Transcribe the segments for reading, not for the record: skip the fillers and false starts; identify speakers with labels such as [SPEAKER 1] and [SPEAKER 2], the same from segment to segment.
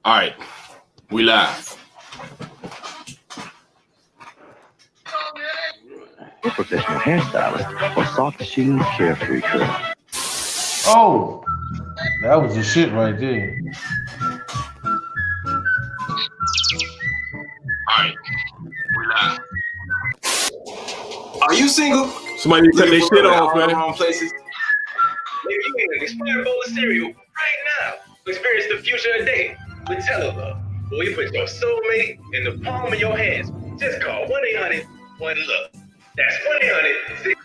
[SPEAKER 1] All right, we live.
[SPEAKER 2] A professional hairstylist or soft sheen carefree curl.
[SPEAKER 3] Oh, that was the shit right there.
[SPEAKER 1] All right, we live. Are you single? Somebody cut their shit off, man. Wrong places.
[SPEAKER 4] Maybe you need an expired bowl of cereal right now. Experience the future of dating with Lova. Where you put your soulmate in the palm of your hands. Just call 1-800-1-LOVE. That's 1-800-6.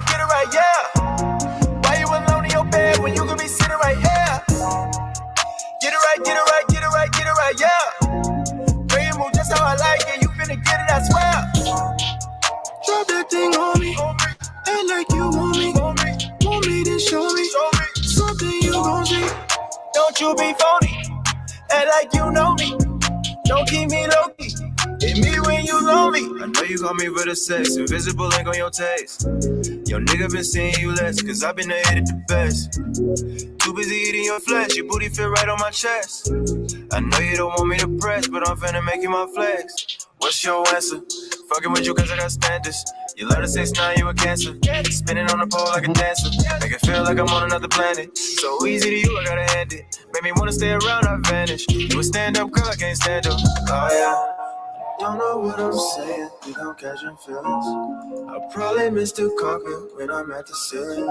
[SPEAKER 5] Get it right, yeah. Why you alone in your bed when you could be sitting right here? Get it right, yeah. Girl, you move just how I like it, you finna get it, I swear. Drop that thing on me, act like you want me, then show me something you gon' see. Don't you be phony, act like you know me, don't keep me low-key. Hit me when you lonely. I know you call me for the sex, invisible ink on your taste. Your nigga been seeing you less, cause I been the hit at the best. Too busy eating your flesh, your booty fit right on my chest. I know you don't want me to press, but I'm finna make you my flex. What's your answer? Fucking with you cause I got standards. You love the 6'9", you a cancer. Spinning on the pole like a dancer. Make it feel like I'm on another planet. So easy to you, I gotta hand it. Made me wanna stay around, I vanish. You a stand-up girl, I can't stand up. Oh yeah. Don't know what I'm saying, think I'm catching feelings. I probably missed a conquer when I'm at the ceiling.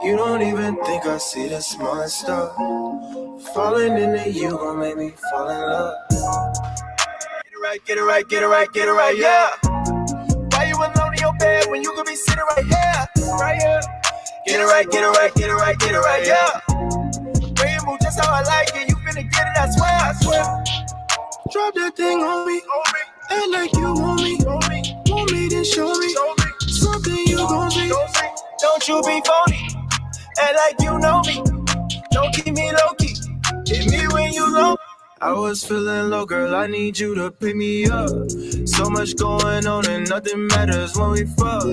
[SPEAKER 5] You don't even think I see the smallest stuff. Falling into you gon' make me fall in love. Get it right, yeah. Why you alone in your bed when you could be sitting right here? Get it right, yeah. Girl, you move just how I like it, you finna get it, I swear. Drop that thing on me, act like you want me, then show me something you gon' see. Don't you be phony, act like you know me, don't keep me low-key, hit me when you low. I was feeling low, girl, I need you to pick me up. So much going on and nothing matters when we fuck.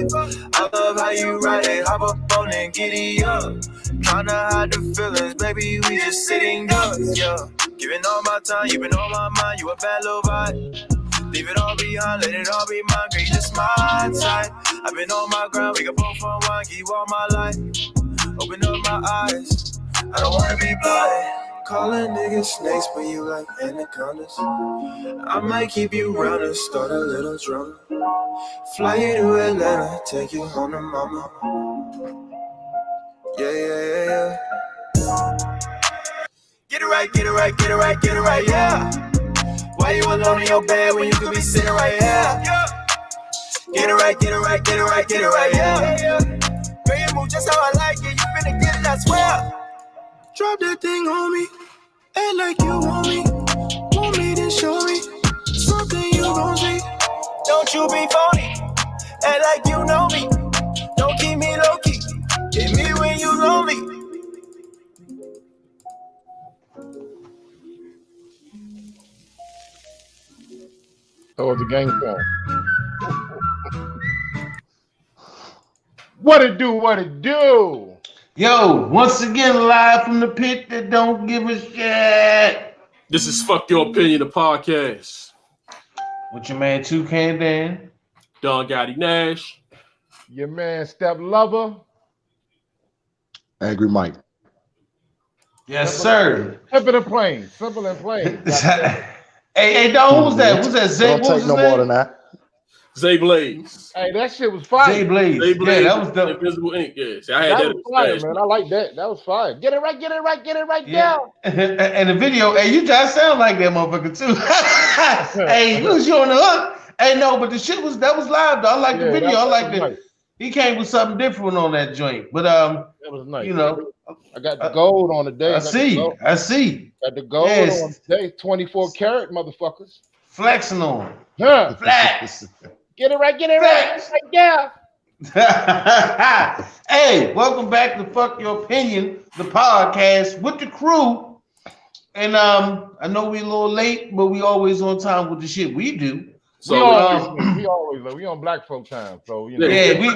[SPEAKER 5] I love how you ride it, hop up on and giddy up. Tryna hide the feelings, baby, we just sitting up, yeah. Giving all my time, you been on my mind, you a bad little vibe. Leave it all behind, let it all be mine, girl, you just my type. I've been on my grind, we got both on one, give you all my life. Open up my eyes, I don't wanna be blind. Calling niggas snakes, but you like anacondas. I might keep you round and start a little drama. Fly you to Atlanta, take you home to mama. Yeah. Get it right, yeah. Why you alone in your bed when you could be sitting right here? Get it right, yeah. Girl, you move just how I like it, you finna get it, I swear. Drop that thing on me, act like you want me, then show me something you gon' see. Don't you be phony, act like you know me, don't keep me low-key, hit me when you lonely.
[SPEAKER 6] That was the game song. What it do?
[SPEAKER 3] Yo, once again, live from the pit that don't give a shit.
[SPEAKER 1] This is Fuck Your Opinion, the podcast.
[SPEAKER 3] With your man Toucan Dan,
[SPEAKER 1] Don Gotti Nash,
[SPEAKER 6] Your man Step Lover,
[SPEAKER 7] Angry Mike.
[SPEAKER 3] yes sir.
[SPEAKER 6] simple and plain.
[SPEAKER 3] Hey, dog, who's that? Zay?
[SPEAKER 7] Don't take no more than that.
[SPEAKER 1] Zay Blaze.
[SPEAKER 6] Hey, that shit was fire.
[SPEAKER 3] Zay Blaze.
[SPEAKER 1] Blaze,
[SPEAKER 3] Yeah, that was dope.
[SPEAKER 1] Invisible Ink, yes. I had
[SPEAKER 6] That
[SPEAKER 1] that.
[SPEAKER 6] was fire, man. I like that. That was fire. Get it right
[SPEAKER 3] Yeah.
[SPEAKER 6] down.
[SPEAKER 3] And the video, hey, you just sound like that motherfucker too. Hey, was you on the hook? Hey, no, but the shit was live though. I like the video. I like it. Nice. He came with something different on that joint. But
[SPEAKER 6] that was nice.
[SPEAKER 3] You know,
[SPEAKER 6] I got the gold on the day.
[SPEAKER 3] I see.
[SPEAKER 6] Got the gold on the day. 24 karat motherfuckers.
[SPEAKER 3] Flexing on.
[SPEAKER 6] Huh.
[SPEAKER 3] Flex.
[SPEAKER 6] Get it right. Yeah.
[SPEAKER 3] Hey, welcome back to Fuck Your Opinion, the podcast with the crew. And I know we a little late, but we always on time with the shit we do.
[SPEAKER 6] So we always we on black folk time. So you know.
[SPEAKER 3] Yeah, we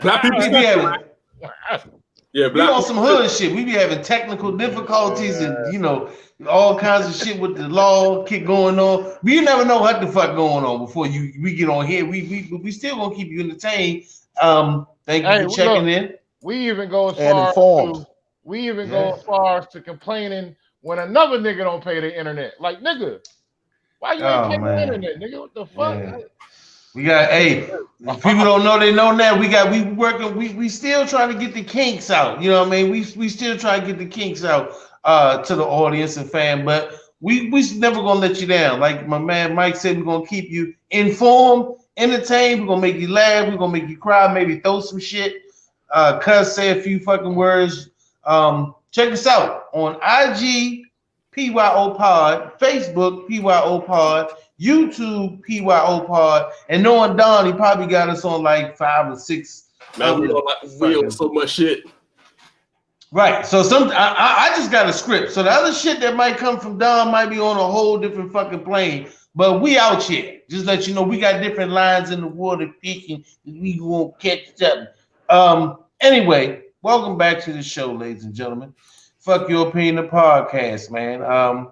[SPEAKER 1] black people
[SPEAKER 3] be having.
[SPEAKER 1] Yeah,
[SPEAKER 3] we on some hood shit. We be having technical difficulties and you know all kinds of shit with the law keep going on. You never know what the fuck going on before we get on here. We still gonna keep you entertained. Thank you for checking in.
[SPEAKER 6] We even go as far as to complaining when another nigga don't pay the internet. Like nigga, why you ain't paying the internet, nigga? What the fuck?
[SPEAKER 3] Yeah. We got if people don't know, they know now. We still trying to get the kinks out. You know what I mean? We still trying to get the kinks out to the audience and fan, but we never gonna let you down. Like my man Mike said, we're gonna keep you informed, entertained, we're gonna make you laugh, we're gonna make you cry, maybe throw some shit, cuss, say a few fucking words. Check us out on IG PYOPod, Facebook PYOPod, YouTube PYOPod, and knowing Don, he probably got us on like 5 or 6.
[SPEAKER 1] Man, we on so much shit.
[SPEAKER 3] Right. So I just got a script. So the other shit that might come from Don might be on a whole different fucking plane. But we out here. Just let you know we got different lines in the water picking. We won't catch something. Anyway, welcome back to the show, ladies and gentlemen. Fuck Your Opinion, the podcast, man.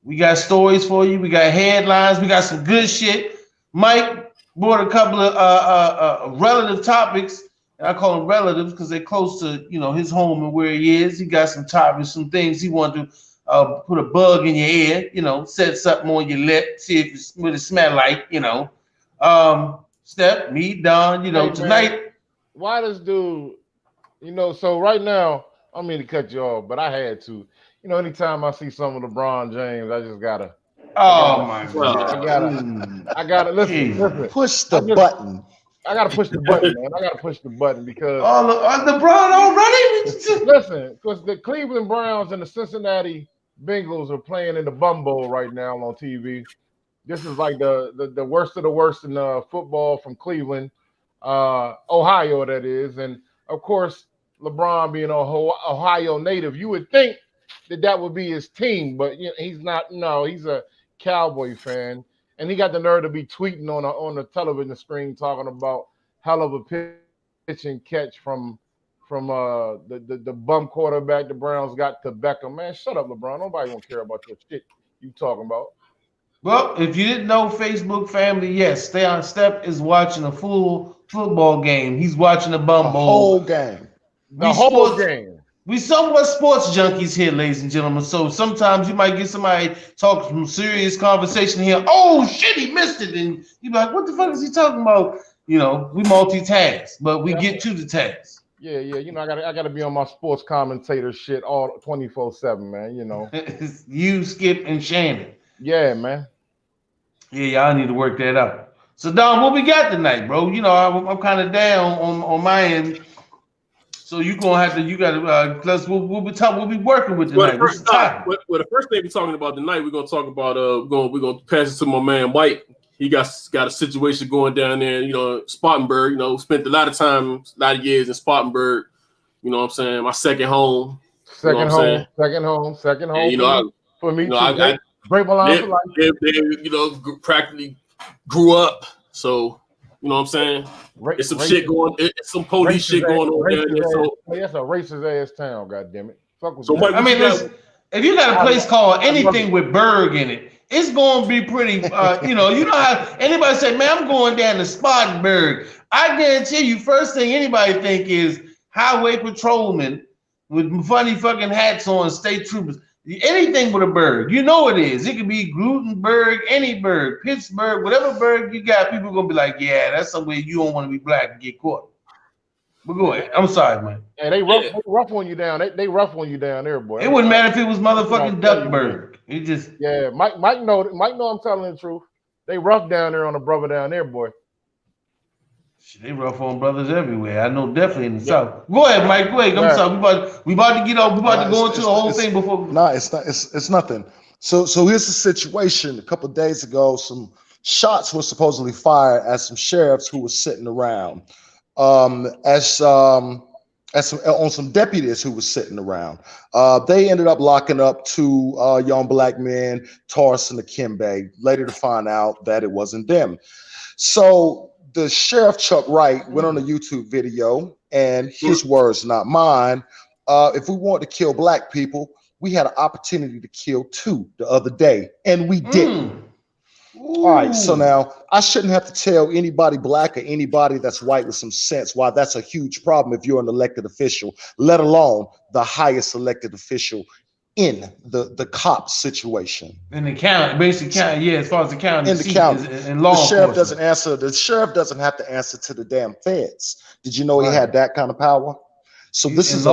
[SPEAKER 3] We got stories for you. We got headlines. We got some good shit. Mike brought a couple of relative topics. And I call them relatives because they're close to, you know, his home and where he is. He got some topics, some things he wanted to put a bug in your ear, you know, set something on your lip, see if it's what it smell like, you know. Steph, me, Don, you know, tonight. Man,
[SPEAKER 6] why this dude, you know, so right now, I don't mean to cut you off, but I had to. You know, anytime I see some of LeBron James, I just gotta.
[SPEAKER 3] My God!
[SPEAKER 6] I gotta listen.
[SPEAKER 7] Push the button.
[SPEAKER 6] I gotta push the button, man. I gotta push the button because
[SPEAKER 3] LeBron already.
[SPEAKER 6] Listen, because the Cleveland Browns and the Cincinnati Bengals are playing in the Bum Bowl right now on TV. This is like the worst of the worst in football from Cleveland, Ohio, that is, and of course LeBron being an Ohio native, you would think that would be his team, but you know, he's not. No, he's a Cowboy fan, and he got the nerve to be tweeting on the television screen talking about hell of a pitch and catch from the bum quarterback the Browns got to Beckham. Man, shut up, LeBron. Nobody won't care about your shit you talking about.
[SPEAKER 3] Well, if you didn't know, Facebook family, yes, Stay on Step is watching a full football game. He's watching the Bum Bowl.
[SPEAKER 7] Whole game.
[SPEAKER 6] The whole game.
[SPEAKER 3] We somewhat sports junkies here, ladies and gentlemen. So sometimes you might get somebody talking some serious conversation here. Oh shit, he missed it, and you be like, "What the fuck is he talking about?" You know, we multitask, but we get to the task.
[SPEAKER 6] Yeah. You know, I gotta be on my sports commentator shit all 24/7, man. You know,
[SPEAKER 3] you, Skip, and Shannon.
[SPEAKER 6] Yeah, man.
[SPEAKER 3] Yeah, y'all need to work that out. So Don, what we got tonight, bro? You know, I'm kind of down on my end. So you gotta we'll be working with tonight.
[SPEAKER 1] Well, the first thing we're talking about tonight, we're gonna talk about we're gonna pass it to my man Mike. He got a situation going down there, you know, Spartanburg. You know, spent a lot of years in Spartanburg. You know what I'm saying? My second home.
[SPEAKER 6] Second home. And,
[SPEAKER 1] you know,
[SPEAKER 6] for me,
[SPEAKER 1] I
[SPEAKER 6] break my line for life.
[SPEAKER 1] They, you know, practically grew up. So. You know what I'm saying? It's some shit going. It's some police shit going on there. So
[SPEAKER 6] that's a racist ass town. God damn it!
[SPEAKER 1] So Mike,
[SPEAKER 3] I mean, if you got a place called anything with Berg in it, it's going to be pretty. You know how anybody say, "Man, I'm going down to Spartanburg." I guarantee you, first thing anybody think is highway patrolmen with funny fucking hats on, state troopers. Anything with a Berg, you know it is. It could be Glutenberg, any Berg, Pittsburgh, whatever Berg you got. People are gonna be like, yeah, that's somewhere you don't want to be black and get caught. But go ahead. I'm sorry, man.
[SPEAKER 6] Hey, they rough on you down. They rough on you down there, boy.
[SPEAKER 3] It wouldn't matter if it was motherfucking Duckburg. It just
[SPEAKER 6] Mike know I'm telling the truth. They rough down there on the brother down there, boy.
[SPEAKER 3] They rough on brothers everywhere. I know definitely in the South. Go ahead, Mike. Go ahead. I'm sorry. We about to get off. We about to go into the whole thing before.
[SPEAKER 7] No, it's not. It's nothing. So here's the situation. A couple of days ago, some Shots were supposedly fired at some sheriffs who were sitting around, on some deputies who were sitting around. They ended up locking up 2 young black men, Taurus and Akimbe, later to find out that it wasn't them. So the Sheriff Chuck Wright went on a YouTube video, and his words, not mine, if we want to kill black people, we had an opportunity to kill 2 the other day, and we didn't. All right, so now I shouldn't have to tell anybody black or anybody that's white with some sense why that's a huge problem if you're an elected official, let alone the highest elected official in the cop situation.
[SPEAKER 3] In the county, basically county, yeah, as far as the county.
[SPEAKER 7] In the county.
[SPEAKER 3] And law
[SPEAKER 7] the sheriff
[SPEAKER 3] enforcement.
[SPEAKER 7] doesn't answer. The sheriff doesn't have to answer to the damn feds. Did you know he had that kind of power? So this is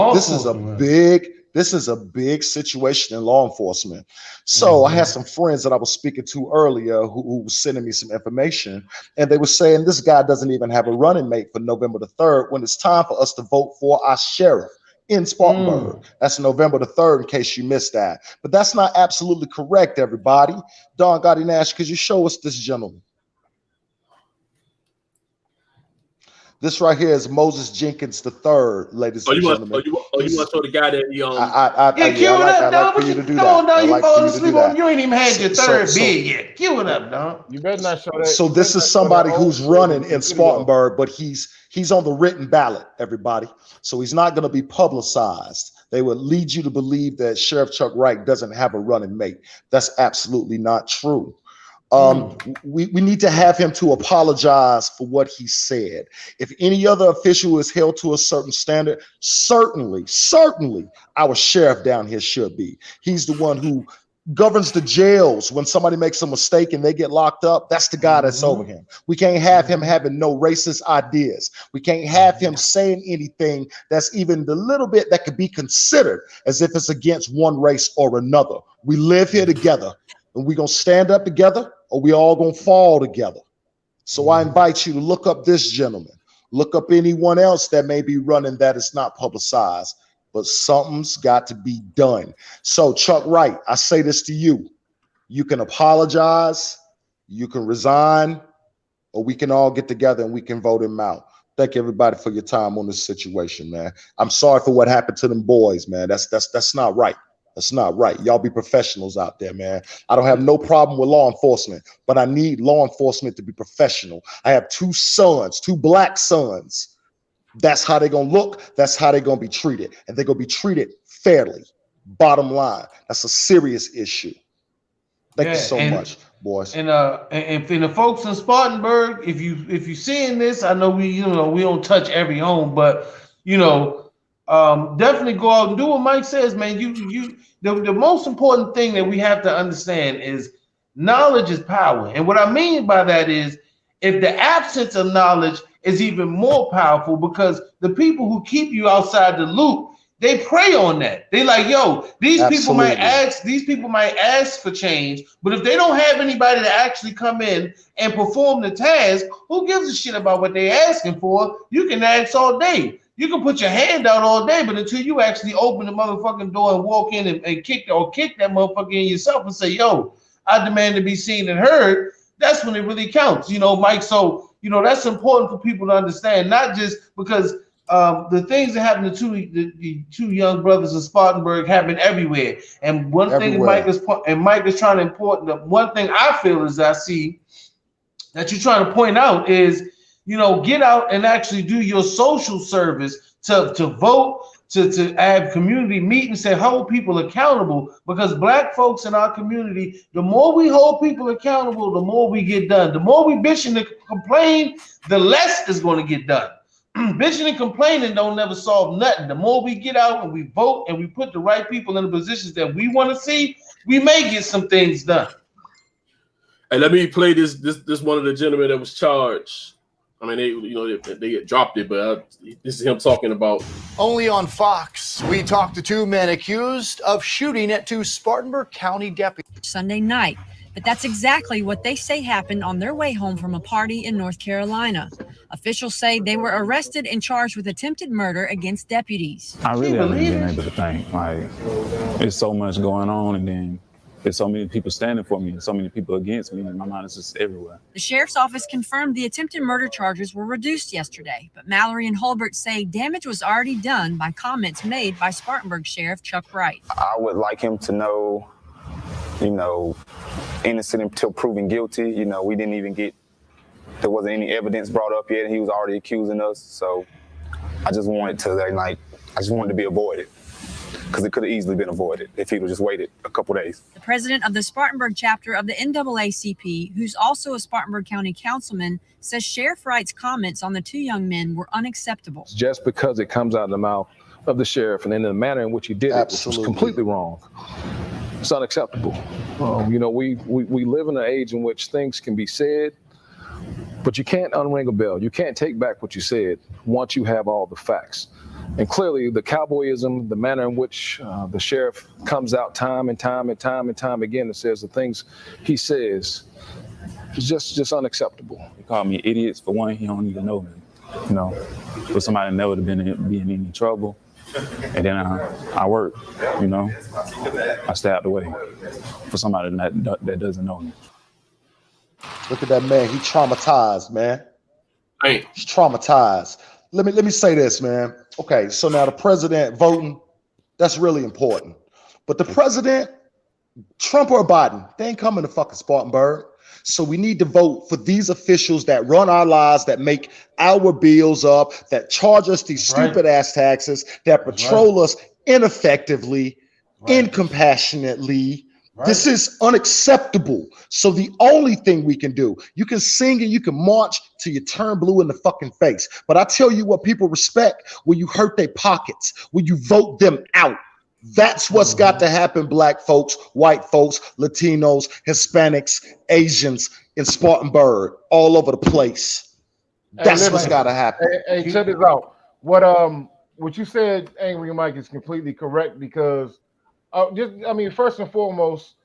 [SPEAKER 7] a big situation in law enforcement. So I had some friends that I was speaking to earlier who was sending me some information, and they were saying this guy doesn't even have a running mate for November the 3rd when it's time for us to vote for our sheriff in Spartanburg. That's November the 3rd, in case you missed that. But that's not absolutely correct, everybody. Don Gotti Nash, could you show us this gentleman? This right here is Moses Jenkins III, ladies and gentlemen.
[SPEAKER 1] You want to show the guy that he
[SPEAKER 7] I'd like for you to do that.
[SPEAKER 3] Come on, Don, you falling asleep on. You ain't even had your third bid yet. Cue it up, Don.
[SPEAKER 6] You better not show that.
[SPEAKER 7] So this is somebody who's running in Spartanburg, but he's on the written ballot, everybody. So he's not going to be publicized. They would lead you to believe that Sheriff Chuck Wright doesn't have a running mate. That's absolutely not true. We need to have him to apologize for what he said. If any other official is held to a certain standard, certainly our sheriff down here should be. He's the one who governs the jails. When somebody makes a mistake and they get locked up, that's the guy that's over him. We can't have him having no racist ideas. We can't have him saying anything that's even the little bit that could be considered as if it's against one race or another. We live here together, and we're going to stand up together, or we all going to fall together. So I invite you to look up this gentleman. Look up anyone else that may be running that is not publicized. But something's got to be done. So Chuck Wright, I say this to you. You can apologize, you can resign, or we can all get together and we can vote him out. Thank you, everybody, for your time on this situation, man. I'm sorry for what happened to them boys, man. That's not right. That's not right. Y'all be professionals out there, man. I don't have no problem with law enforcement, but I need law enforcement to be professional. I have 2 sons, 2 black sons. That's how they're going to look. That's how they're going to be treated. And they're going to be treated fairly. Bottom line. That's a serious issue. Thank you so much, boys. And
[SPEAKER 3] the folks in Spartanburg, if you seeing this, I know we don't touch every home, but definitely go out and do what Mike says, man. The most important thing that we have to understand is knowledge is power. And what I mean by that is if the absence of knowledge is even more powerful, because the people who keep you outside the loop, they prey on that. They like, yo, these people might ask for change, but if they don't have anybody to actually come in and perform the task, who gives a shit about what they're asking for? You can ask all day. You can put your hand out all day, but until you actually open the motherfucking door and walk in and kick that motherfucker in yourself and say, yo, I demand to be seen and heard, that's when it really counts, Mike. So, that's important for people to understand, not just because the things that happened to the 2 young brothers in Spartanburg happen everywhere. And one thing Mike is trying to import, the one thing I feel is I see that you're trying to point out is, get out and actually do your social service to vote, to have community meetings and hold people accountable, because black folks in our community, the more we hold people accountable, the more we get done. The more we bitch and complain, the less is going to get done. Bitching and complaining don't never solve nothing. The more we get out and we vote and we put the right people in the positions that we want to see, we may get some things done.
[SPEAKER 1] Hey, let me play this one of the gentlemen that was charged. I mean, they dropped it, but this is him talking about.
[SPEAKER 8] Only on Fox, we talked to 2 men accused of shooting at 2 Spartanburg County deputies
[SPEAKER 9] Sunday night. But that's exactly what they say happened on their way home from a party in North Carolina. Officials say they were arrested and charged with attempted murder against deputies.
[SPEAKER 10] I really haven't been able to think. Like, there's so much going on, and then there's so many people standing for me and so many people against me, and my mind is just everywhere.
[SPEAKER 9] The sheriff's office confirmed the attempted murder charges were reduced yesterday, but Mallory and Holbert say damage was already done by comments made by Spartanburg Sheriff Chuck Wright.
[SPEAKER 11] I would like him to know, innocent until proven guilty. We didn't even there wasn't any evidence brought up yet, and he was already accusing us. So I just wanted to be avoided, because it could have easily been avoided if he'd have just waited a couple days.
[SPEAKER 9] The president of the Spartanburg chapter of the NAACP, who's also a Spartanburg County councilman, says Sheriff Wright's comments on the two young men were unacceptable.
[SPEAKER 12] Just because it comes out of the mouth of the sheriff and in the manner in which he did it was completely wrong. It's unacceptable. We live in an age in which things can be said, but you can't unring a bell. You can't take back what you said once you have all the facts. And clearly, the cowboyism, the manner in which the sheriff comes out time and time again and says the things he says is just unacceptable.
[SPEAKER 10] He called me idiots for one. He don't even know me. For somebody never to be in any trouble. And then I work. I stay out the way for somebody that doesn't know me.
[SPEAKER 7] Look at that man. He traumatized, man.
[SPEAKER 1] Hey.
[SPEAKER 7] He's traumatized. Let me say this, man. Okay, so now the president voting, that's really important. But the president, Trump or Biden, they ain't coming to fucking Spartanburg. So we need to vote for these officials that run our lives, that make our bills up, that charge us these stupid ass taxes, that patrol us ineffectively, incompassionately. This is unacceptable. So the only thing we can do, you can sing and you can march till you turn blue in the fucking face. But I tell you what people respect, when you hurt their pockets, when you vote them out. That's what's got to happen, black folks, white folks, Latinos, Hispanics, Asians in Spartanburg, all over the place. That's what's got to happen.
[SPEAKER 6] Hey, check this out. What you said, Angry Mike, is completely correct, because first and foremost,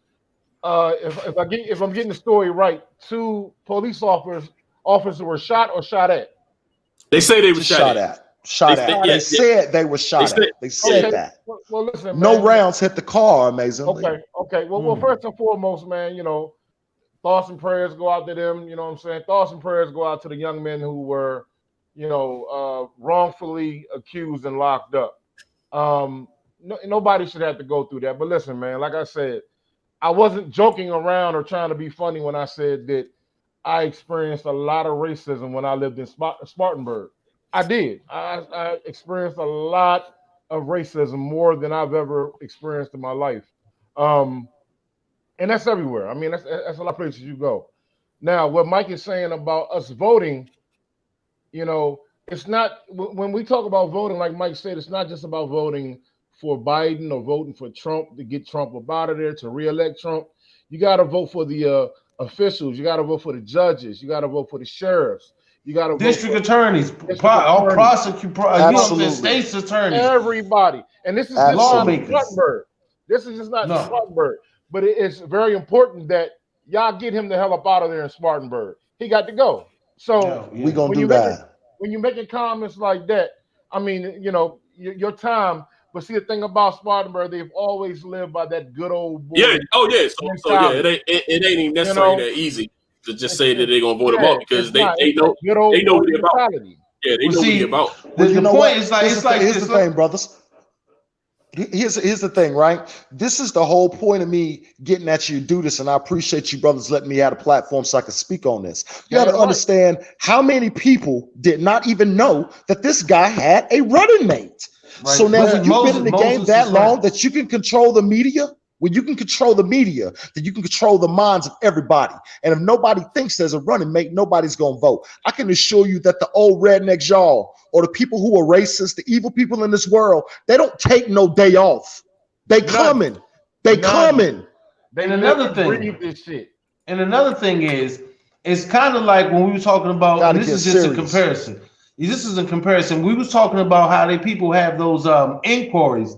[SPEAKER 6] if I'm getting the story right, 2 police officers were shot or shot at.
[SPEAKER 1] They say they were shot at.
[SPEAKER 7] They said they were shot at. They said that.
[SPEAKER 6] Well, listen, man,
[SPEAKER 7] no rounds hit the car, amazingly.
[SPEAKER 6] Okay. Well, first and foremost, man, thoughts and prayers go out to them. You know what I'm saying? Thoughts and prayers go out to the young men who were, wrongfully accused and locked up. Nobody should have to go through that. But listen, man, like I said, I wasn't joking around or trying to be funny when I said that I experienced a lot of racism when I lived in Spartanburg. I did. I experienced a lot of racism, more than I've ever experienced in my life. And that's everywhere. I mean, that's a lot of places you go. Now, what Mike is saying about us voting, it's not, when we talk about voting, like Mike said, it's not just about voting for Biden or voting for Trump to get Trump up out of there, to reelect Trump. You got to vote for the officials. You got to vote for the judges. You got to vote for the sheriffs. You got to
[SPEAKER 3] district attorneys, state's attorneys,
[SPEAKER 6] everybody. And this is just not Spartanburg. This is just not Spartanburg. But it's very important that y'all get him the hell up out of there in Spartanburg. He got to go. So
[SPEAKER 7] we gonna do that.
[SPEAKER 6] When you're making comments like that, I mean, your time. But see, the thing about Spartanburg, they've always lived by that good old boy.
[SPEAKER 1] Yeah. Oh yeah. So it ain't even necessarily that easy to just say that they're gonna vote him out, because they know what they're about. Yeah, they know what they're about.
[SPEAKER 3] The point is
[SPEAKER 7] here's the thing, brothers. Here's the thing, right? This is the whole point of me getting at you to do this, and I appreciate you brothers letting me have a platform so I can speak on this. You got to understand how many people did not even know that this guy had a running mate. Right. So now, when you've been in the game that long that you can control the media, when you can control the media, then you can control the minds of everybody. And if nobody thinks there's a running mate, nobody's going to vote. I can assure you that the old rednecks, y'all, or the people who are racist, the evil people in this world, they don't take no day off. They coming. They coming.
[SPEAKER 3] And another thing is, it's kind of like when we were talking about, and this is just a comparison. This is a comparison. We was talking about how people have those inquiries.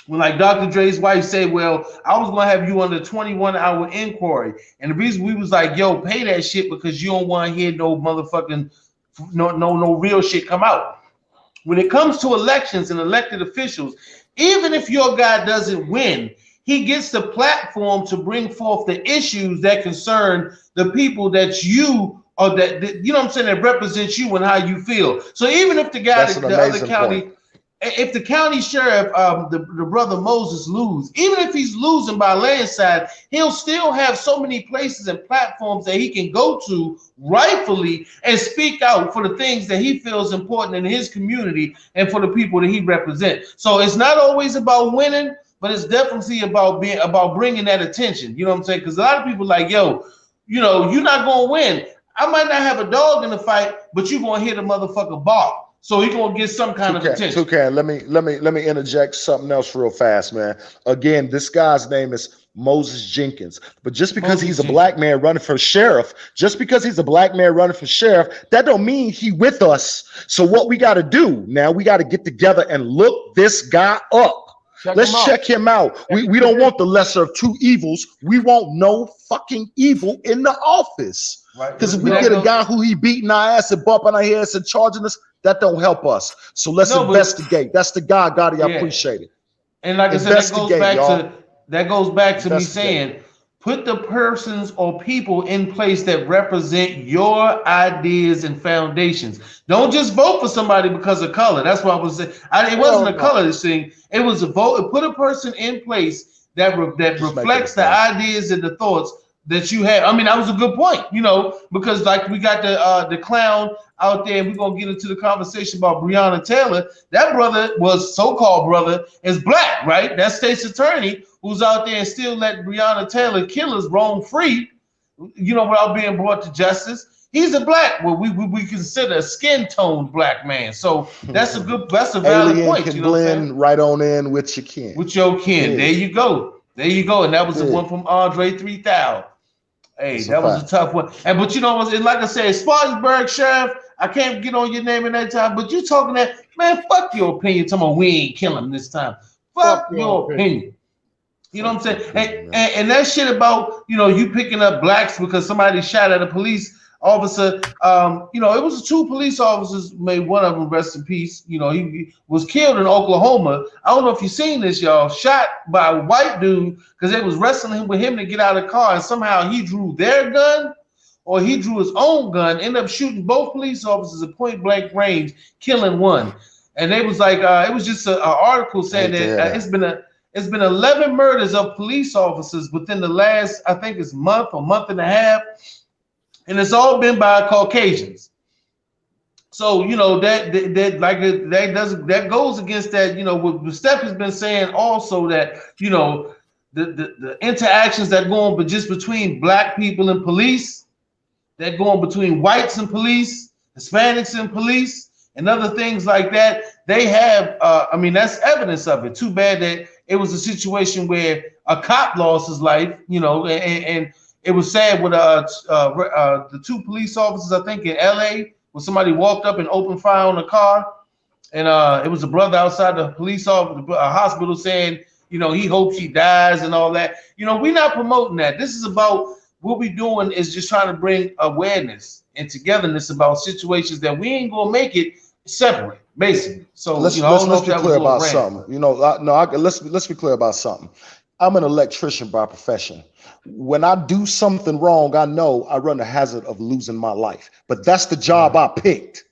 [SPEAKER 3] When like Dr. Dre's wife said, well, I was going to have you on the 21-hour inquiry. And the reason we was like, yo, pay that shit because you don't want to hear no motherfucking, no real shit come out. When it comes to elections and elected officials, even if your guy doesn't win, he gets the platform to bring forth the issues that concern the people that you or that you know what I'm saying, that represents you and how you feel. So even if the guy, the other county, if the county sheriff, the brother Moses lose, even if he's losing by landslide, he'll still have so many places and platforms that he can go to rightfully and speak out for the things that he feels important in his community and for the people that he represents. So it's not always about winning, but it's definitely about bringing that attention. You know what I'm saying? Because a lot of people like, yo, you know, you're not gonna win. I might not have a dog in the fight, but you're gonna hear the motherfucker bark. So he's gonna get some kind of attention.
[SPEAKER 7] Toucan, let me interject something else real fast, man. Again, this guy's name is Moses Jenkins. But just because he's a black man running for sheriff, that don't mean he with us. So what we got to do now, we got to get together and look this guy up. Let's check him out. We don't want the lesser of two evils. We want no fucking evil in the office. Because if we get a guy who he beating our ass and bumping our heads and charging us, that don't help us. So let's investigate. That's the guy, Gotti. I appreciate it.
[SPEAKER 3] And like I said, that goes back to me saying, put the persons or people in place that represent your ideas and foundations. Don't just vote for somebody because of color. That's what I was saying. It wasn't a color thing. It was a vote. Put a person in place that reflects the ideas and the thoughts that you have. I mean, that was a good point, you know, because like we got the clown out there, and we're gonna get into the conversation about Breonna Taylor. That brother was so-called brother is black, right? That state's attorney who's out there and still let Breonna Taylor killers roam free, you know, without being brought to justice. He's a black, well, we consider a skin-toned black man. So that's a valid point.
[SPEAKER 7] Can blend right on in with your kin.
[SPEAKER 3] With your kin. Yeah. There you go. And that was the one from Andre 3000. Hey, that was a tough one. And but you know, like I said, Spartanburg Sheriff, I can't get on your name in that time, but you talking that, man, fuck your opinion. Talking about we ain't killing him this time. Fuck your opinion. You know what I'm saying? And that shit about, you know, you picking up blacks because somebody shot at a police officer. You know, it was 2 police officers, made one of them rest in peace. You know, he was killed in Oklahoma. I don't know if you've seen this, y'all. Shot by a white dude because they was wrestling with him to get out of the car, and somehow he drew their gun or he drew his own gun, ended up shooting both police officers at point blank range, killing one. And they was like, it was just an article saying that it's been 11 murders of police officers within the last, I think it's month or month and a half. And it's all been by Caucasians. So, you know, that goes against that, you know, what Steph has been saying also, that, you know, the interactions that go on, but just between black people and police, that go on between whites and police, Hispanics and police, and other things like that. They have, I mean, that's evidence of it. Too bad that it was a situation where a cop lost his life, you know, and it was sad with the 2 police officers, I think in LA, when somebody walked up and opened fire on a car, and it was a brother outside the police hospital saying, you know, he hopes he dies and all that. You know, we're not promoting that. This is about what we're doing is just trying to bring awareness and togetherness about situations that we ain't gonna make it separate, basically. So let's be clear about something.
[SPEAKER 7] You know, let's be clear about something. I'm an electrician by profession. When I do something wrong, I know I run the hazard of losing my life, but that's the job I picked.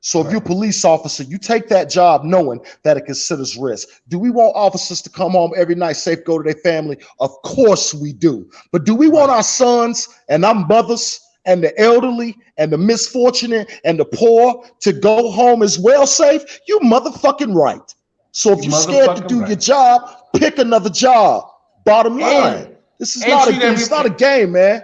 [SPEAKER 7] So if you're a police officer, you take that job knowing that it considers risk. Do we want officers to come home every night safe, go to their family? Of course we do. But do we want our sons and our mothers and the elderly and the misfortunate and the poor to go home as well safe? You motherfucking right. So if you're scared to do your job, pick another job. Bottom line. This is not a game, man.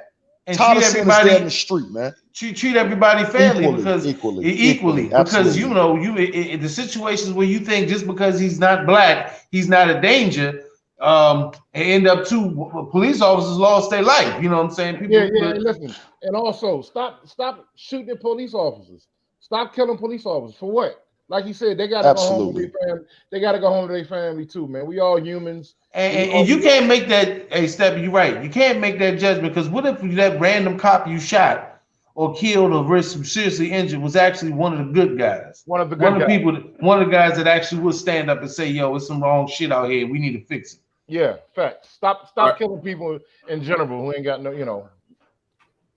[SPEAKER 7] Tired of seeing us dead in the street, man.
[SPEAKER 3] Treat everybody fairly, equally. Because you know, the situations where you think just because he's not black, he's not a danger, and end up 2 police officers lost their life. You know what I'm saying? People,
[SPEAKER 6] listen, and also stop shooting at police officers. Stop killing police officers. For what? Like you said, they gotta go home to their family. They gotta go home to their family too, man. We all humans.
[SPEAKER 3] And you can't make that. Hey, Steph, you're right. You can't make that judgment, because what if that random cop you shot or killed or seriously injured was actually one of the good guys? One of the guys that actually would stand up and say, "Yo, it's some wrong shit out here. We need to fix it."
[SPEAKER 6] Yeah, facts. Stop killing people in general who ain't got no, you know.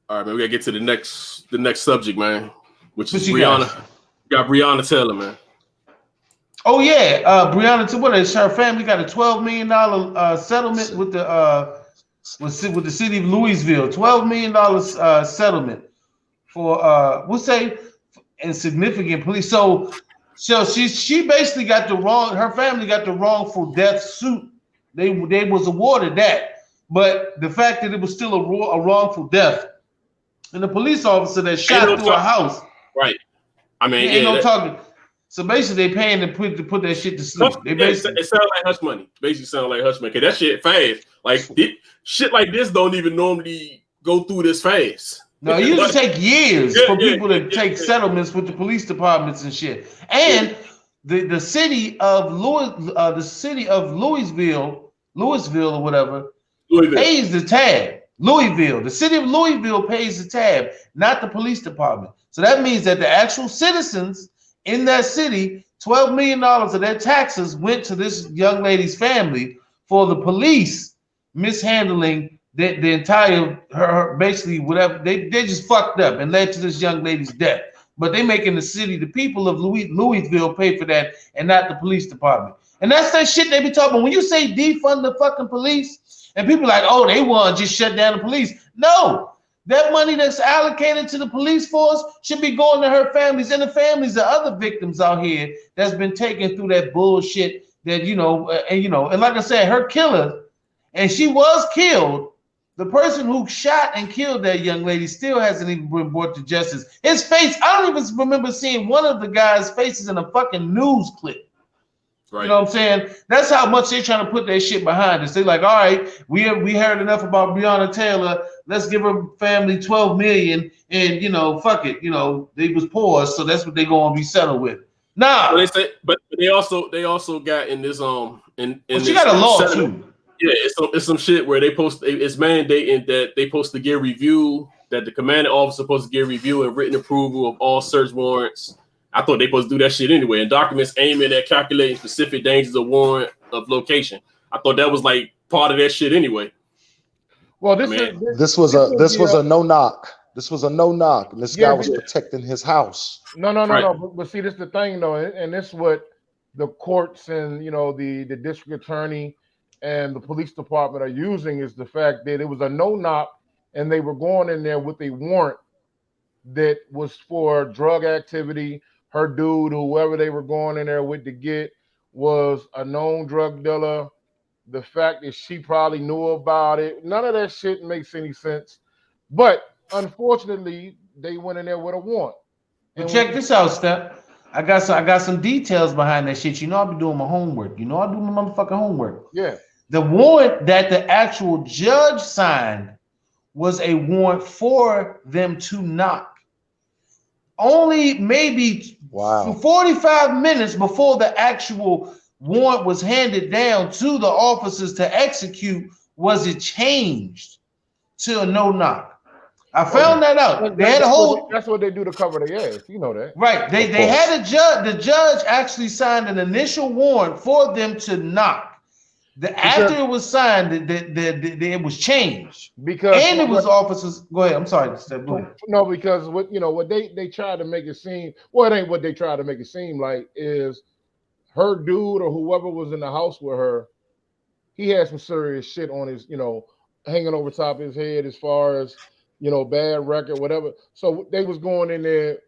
[SPEAKER 1] All right, man. We gotta get to the next subject, man, which is Breonna. Got Breonna Taylor, man.
[SPEAKER 3] Oh yeah, Breonna Taylor. What is her family got a $12 million settlement with the city of Louisville. $12 million settlement for we'll say insignificant police. So she basically got her family got the wrongful death suit. They was awarded that, but the fact that it was still a wrongful death, and the police officer that shot through a house.
[SPEAKER 1] Right. I mean,
[SPEAKER 3] ain't no talking. So basically, they paying to put that shit to sleep.
[SPEAKER 1] It sounds like hush money. Basically, sounds like hush money. Cause that shit fast. Like shit like this don't even normally go through this fast.
[SPEAKER 3] No, it used to take years for people to take settlements with the police departments and shit. And the city of Louisville or whatever pays the tab. The city of Louisville pays the tab, not the police department. So that means that the actual citizens in that city, $12 million of their taxes went to this young lady's family for the police mishandling the entire her basically whatever they just fucked up and led to this young lady's death. But they making the city, the people of Louisville pay for that and not the police department. And that's that shit they be talking about. When you say defund the fucking police and people like, oh, they want to just shut down the police. No, that money that's allocated to the police force should be going to her families and the families of other victims out here that's been taken through that bullshit that, and like I said, her killer, and she was killed. The person who shot and killed that young lady still hasn't even been brought to justice. His face, I don't even remember seeing one of the guy's faces in a fucking news clip. Right. You know what I'm saying? That's how much they're trying to put their shit behind us. They're like, all right, we heard enough about Breonna Taylor. Let's give her family $12 million and, fuck it. They was poor, so that's what they're going to be settled with. Nah.
[SPEAKER 1] But they also got in this,
[SPEAKER 3] she got a law too.
[SPEAKER 1] Yeah, it's some shit where it's mandating that they supposed to give review, that the commanding officer supposed to give review and written approval of all search warrants. I thought they supposed to do that shit anyway. And documents aiming at calculating specific dangers of warrant of location. I thought that was like part of that shit anyway.
[SPEAKER 6] Well,
[SPEAKER 7] this was a no knock. This was a no knock. And this guy was protecting his house.
[SPEAKER 6] No. But see, this is the thing though, and this is what the courts and the district attorney and the police department are using is the fact that it was a no knock and they were going in there with a warrant that was for drug activity. Her dude, whoever they were going in there with to get, was a known drug dealer. The fact that she probably knew about it, none of that shit makes any sense. But unfortunately, they went in there with a warrant.
[SPEAKER 3] And check this out, Steph. I got some details behind that shit. I'll be doing my homework. I do my motherfucking homework.
[SPEAKER 6] Yeah.
[SPEAKER 3] The warrant that the actual judge signed was a warrant for them to knock. Only maybe 45 minutes before the actual warrant was handed down to the officers to execute was it changed to a no knock. I found that out. They had a whole.
[SPEAKER 6] That's what they do to cover their ass. You know that,
[SPEAKER 3] right? They had a judge. The judge actually signed an initial warrant for them to knock. After it was signed, it was changed it was officers. Go ahead. I'm sorry.
[SPEAKER 6] No, because what they tried to make it seem. Well, it ain't what they tried to make it seem like is her dude or whoever was in the house with her. He had some serious shit on his, hanging over top of his head as far as bad record, whatever. So they was going in there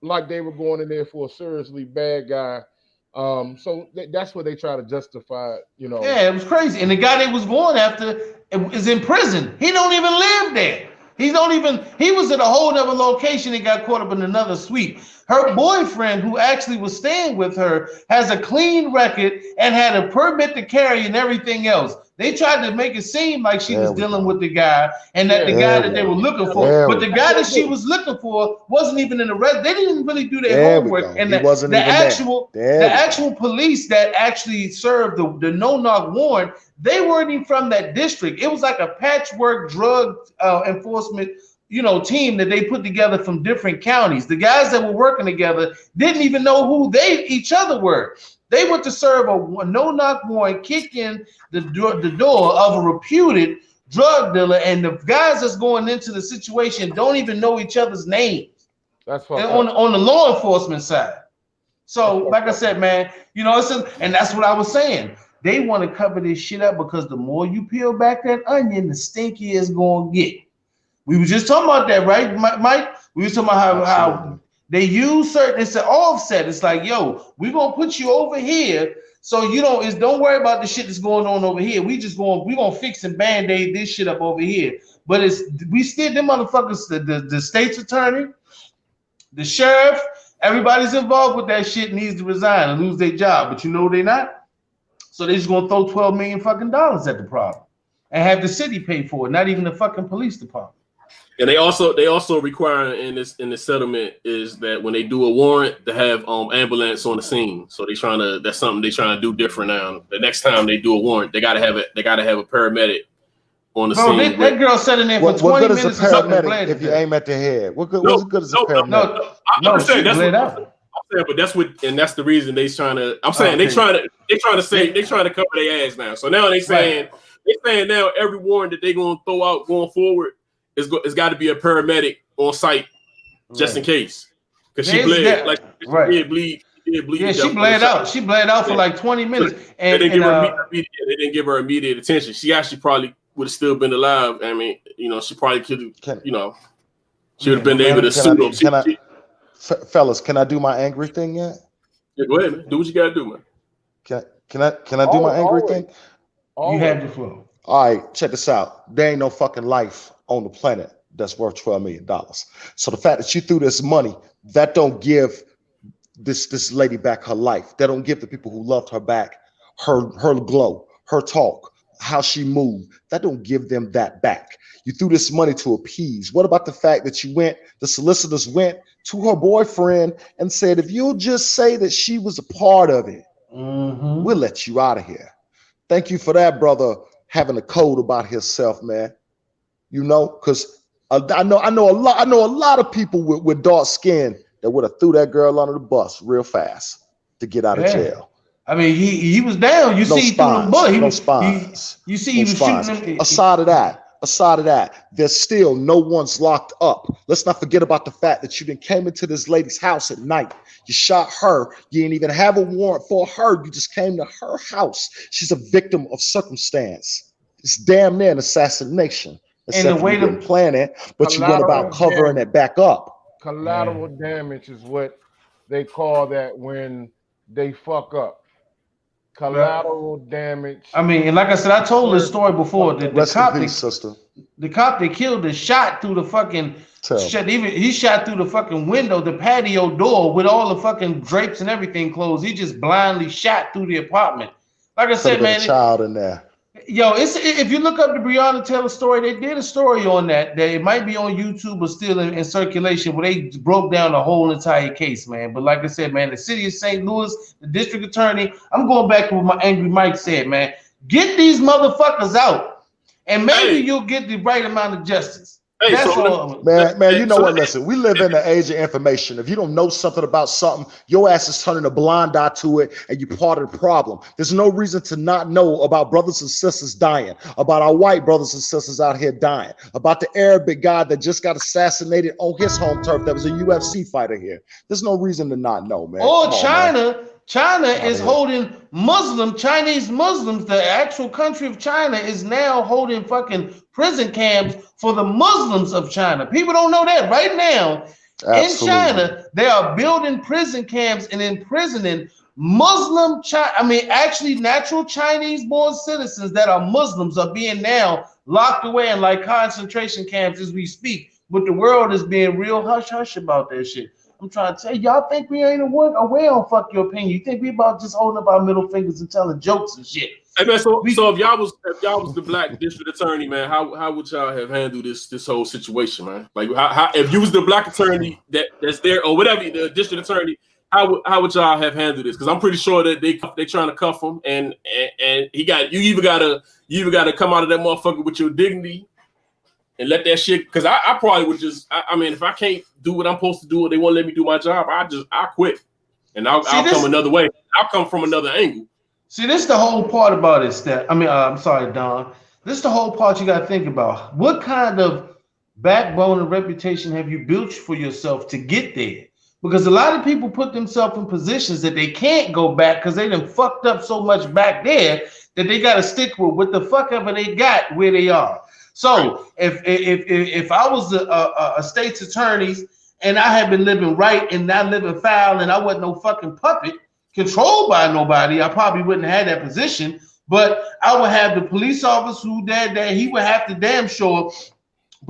[SPEAKER 6] like they were going in there for a seriously bad guy. So that's what they try to justify,
[SPEAKER 3] Yeah, it was crazy. And the guy they was going after is in prison. He don't even live there. He was at a whole nother location and got caught up in another suite. Her boyfriend, who actually was staying with her, has a clean record and had a permit to carry and everything else. They tried to make it seem like she was dealing with the guy and that the guy that they were looking for, but the guy that she was looking for wasn't even in the arrest. They didn't really do their homework. And the actual police that actually served the no-knock warrant, they weren't even from that district. It was like a patchwork drug enforcement team that they put together from different counties. The guys that were working together didn't even know who each other were. They went to serve a no-knock warrant, kick in the door of a reputed drug dealer, and the guys that's going into the situation don't even know each other's names.
[SPEAKER 6] That's
[SPEAKER 3] on the law enforcement side. So, like I said, man, and that's what I was saying. They want to cover this shit up because the more you peel back that onion, the stinkier it's going to get. We were just talking about that, right, Mike? We were talking about how they use certain, it's an offset. It's like, yo, we're going to put you over here so don't worry about the shit that's going on over here. We're going to fix and band-aid this shit up over here. But we still, them motherfuckers, the state's attorney, the sheriff, everybody's involved with that shit needs to resign and lose their job. But they're not. So they're just going to throw $12 million fucking dollars at the problem and have the city pay for it, not even the fucking police department.
[SPEAKER 1] And they also require in the settlement is that when they do a warrant to have ambulance on the scene. So that's something they're trying to do different now. The next time they do a warrant, they gotta have a paramedic on the scene.
[SPEAKER 3] That girl sat in there for 20 minutes.
[SPEAKER 7] What good is a paramedic if you aim at the head? What's good is a paramedic?
[SPEAKER 1] I'm saying but that's the reason they trying to. I'm saying they trying to cover their ass now. So now they saying now every warrant that they gonna throw out going forward. It's got to be a paramedic on site just in case, because she bled she did bleed.
[SPEAKER 3] Yeah, she bled out. She bled out for like 20 minutes, and
[SPEAKER 1] they didn't give her immediate attention. She actually probably would have still been alive. I mean, she probably could have. She would have been able to suit up.
[SPEAKER 7] Fellas, can I do my angry thing yet?
[SPEAKER 1] Yeah, go ahead, man. Do what you gotta do, man.
[SPEAKER 7] Can I do my angry thing?
[SPEAKER 3] You have the flow.
[SPEAKER 7] All right, check this out. There ain't no fucking life on the planet that's worth $12 million. So the fact that you threw this money, that don't give this lady back her life. That don't give the people who loved her back her glow, her talk, how she moved. That don't give them that back. You threw this money to appease. What about the fact that the solicitors went to her boyfriend and said, if you'll just say that she was a part of it, we'll let you out of here. Thank you for that, brother, having a code about himself, man. Because I know a lot of people with dark skin that would have threw that girl under the bus real fast to get out of jail.
[SPEAKER 3] I mean, he was down. You see, through the bullet.
[SPEAKER 7] No spines.
[SPEAKER 3] You see, he was shooting them.
[SPEAKER 7] Aside of that, there's still no one's locked up. Let's not forget about the fact that you came into this lady's house at night. You shot her. You didn't even have a warrant for her. You just came to her house. She's a victim of circumstance. It's damn near an assassination.
[SPEAKER 3] And the way to
[SPEAKER 7] plan it, but you went about covering it back up.
[SPEAKER 6] Collateral damage is what they call that when they fuck up. Collateral damage.
[SPEAKER 3] I mean, and like I said, I told this story before. The cop that killed the shot through the fucking he shot through the fucking window, the patio door with all the fucking drapes and everything closed. He just blindly shot through the apartment. Like I said, man,
[SPEAKER 7] a child in there.
[SPEAKER 3] Yo, if you look up the Breonna Taylor story, they did a story on that it might be on YouTube but still in circulation, where they broke down the whole entire case, man. But like I said, man, the city of St. Louis, the district attorney, I'm going back to what my angry Mike said, man. Get these motherfuckers out, and maybe you'll get the right amount of justice. That's all.
[SPEAKER 7] Man, you know what? Listen, we live in the age of information. If you don't know something about something, your ass is turning a blind eye to it, and you're part of the problem. There's no reason to not know about brothers and sisters dying, about our white brothers and sisters out here dying, about the Arabic guy that just got assassinated on his home turf that was a UFC fighter here. There's no reason to not know, man.
[SPEAKER 3] Or China is holding Chinese Muslims. The actual country of China is now holding fucking prison camps for the Muslims of China. People don't know that right now. Absolutely. In China, they are building prison camps and imprisoning actually natural Chinese-born citizens that are Muslims are being now locked away in like concentration camps as we speak. But the world is being real hush-hush about that shit. I'm trying to tell y'all think we ain't aware on fuck your opinion. You think we about just holding up our middle fingers and telling jokes and shit.
[SPEAKER 1] Hey man, so if y'all was the black district attorney, man, how would y'all have handled this whole situation, man? Like how if you was the black attorney that's there or whatever, the district attorney, how would y'all have handled this? Because I'm pretty sure that they trying to cuff him, and you either gotta come out of that motherfucker with your dignity, and let that shit. Because I probably would just. I mean, if I can't do what I'm supposed to do, or they won't let me do my job, I quit, and I'll come another way. I'll come from another angle.
[SPEAKER 3] See, this is the whole part about it, Steph. I'm sorry, Don. This is the whole part you got to think about. What kind of backbone and reputation have you built for yourself to get there? Because a lot of people put themselves in positions that they can't go back because they done fucked up so much back there that they got to stick with what the fuck ever they got where they are. So if I was a state's attorney and I had been living right and not living foul and I wasn't no fucking puppet controlled by nobody, I probably wouldn't have that position. But I would have the police officer who did that. He would have to damn sure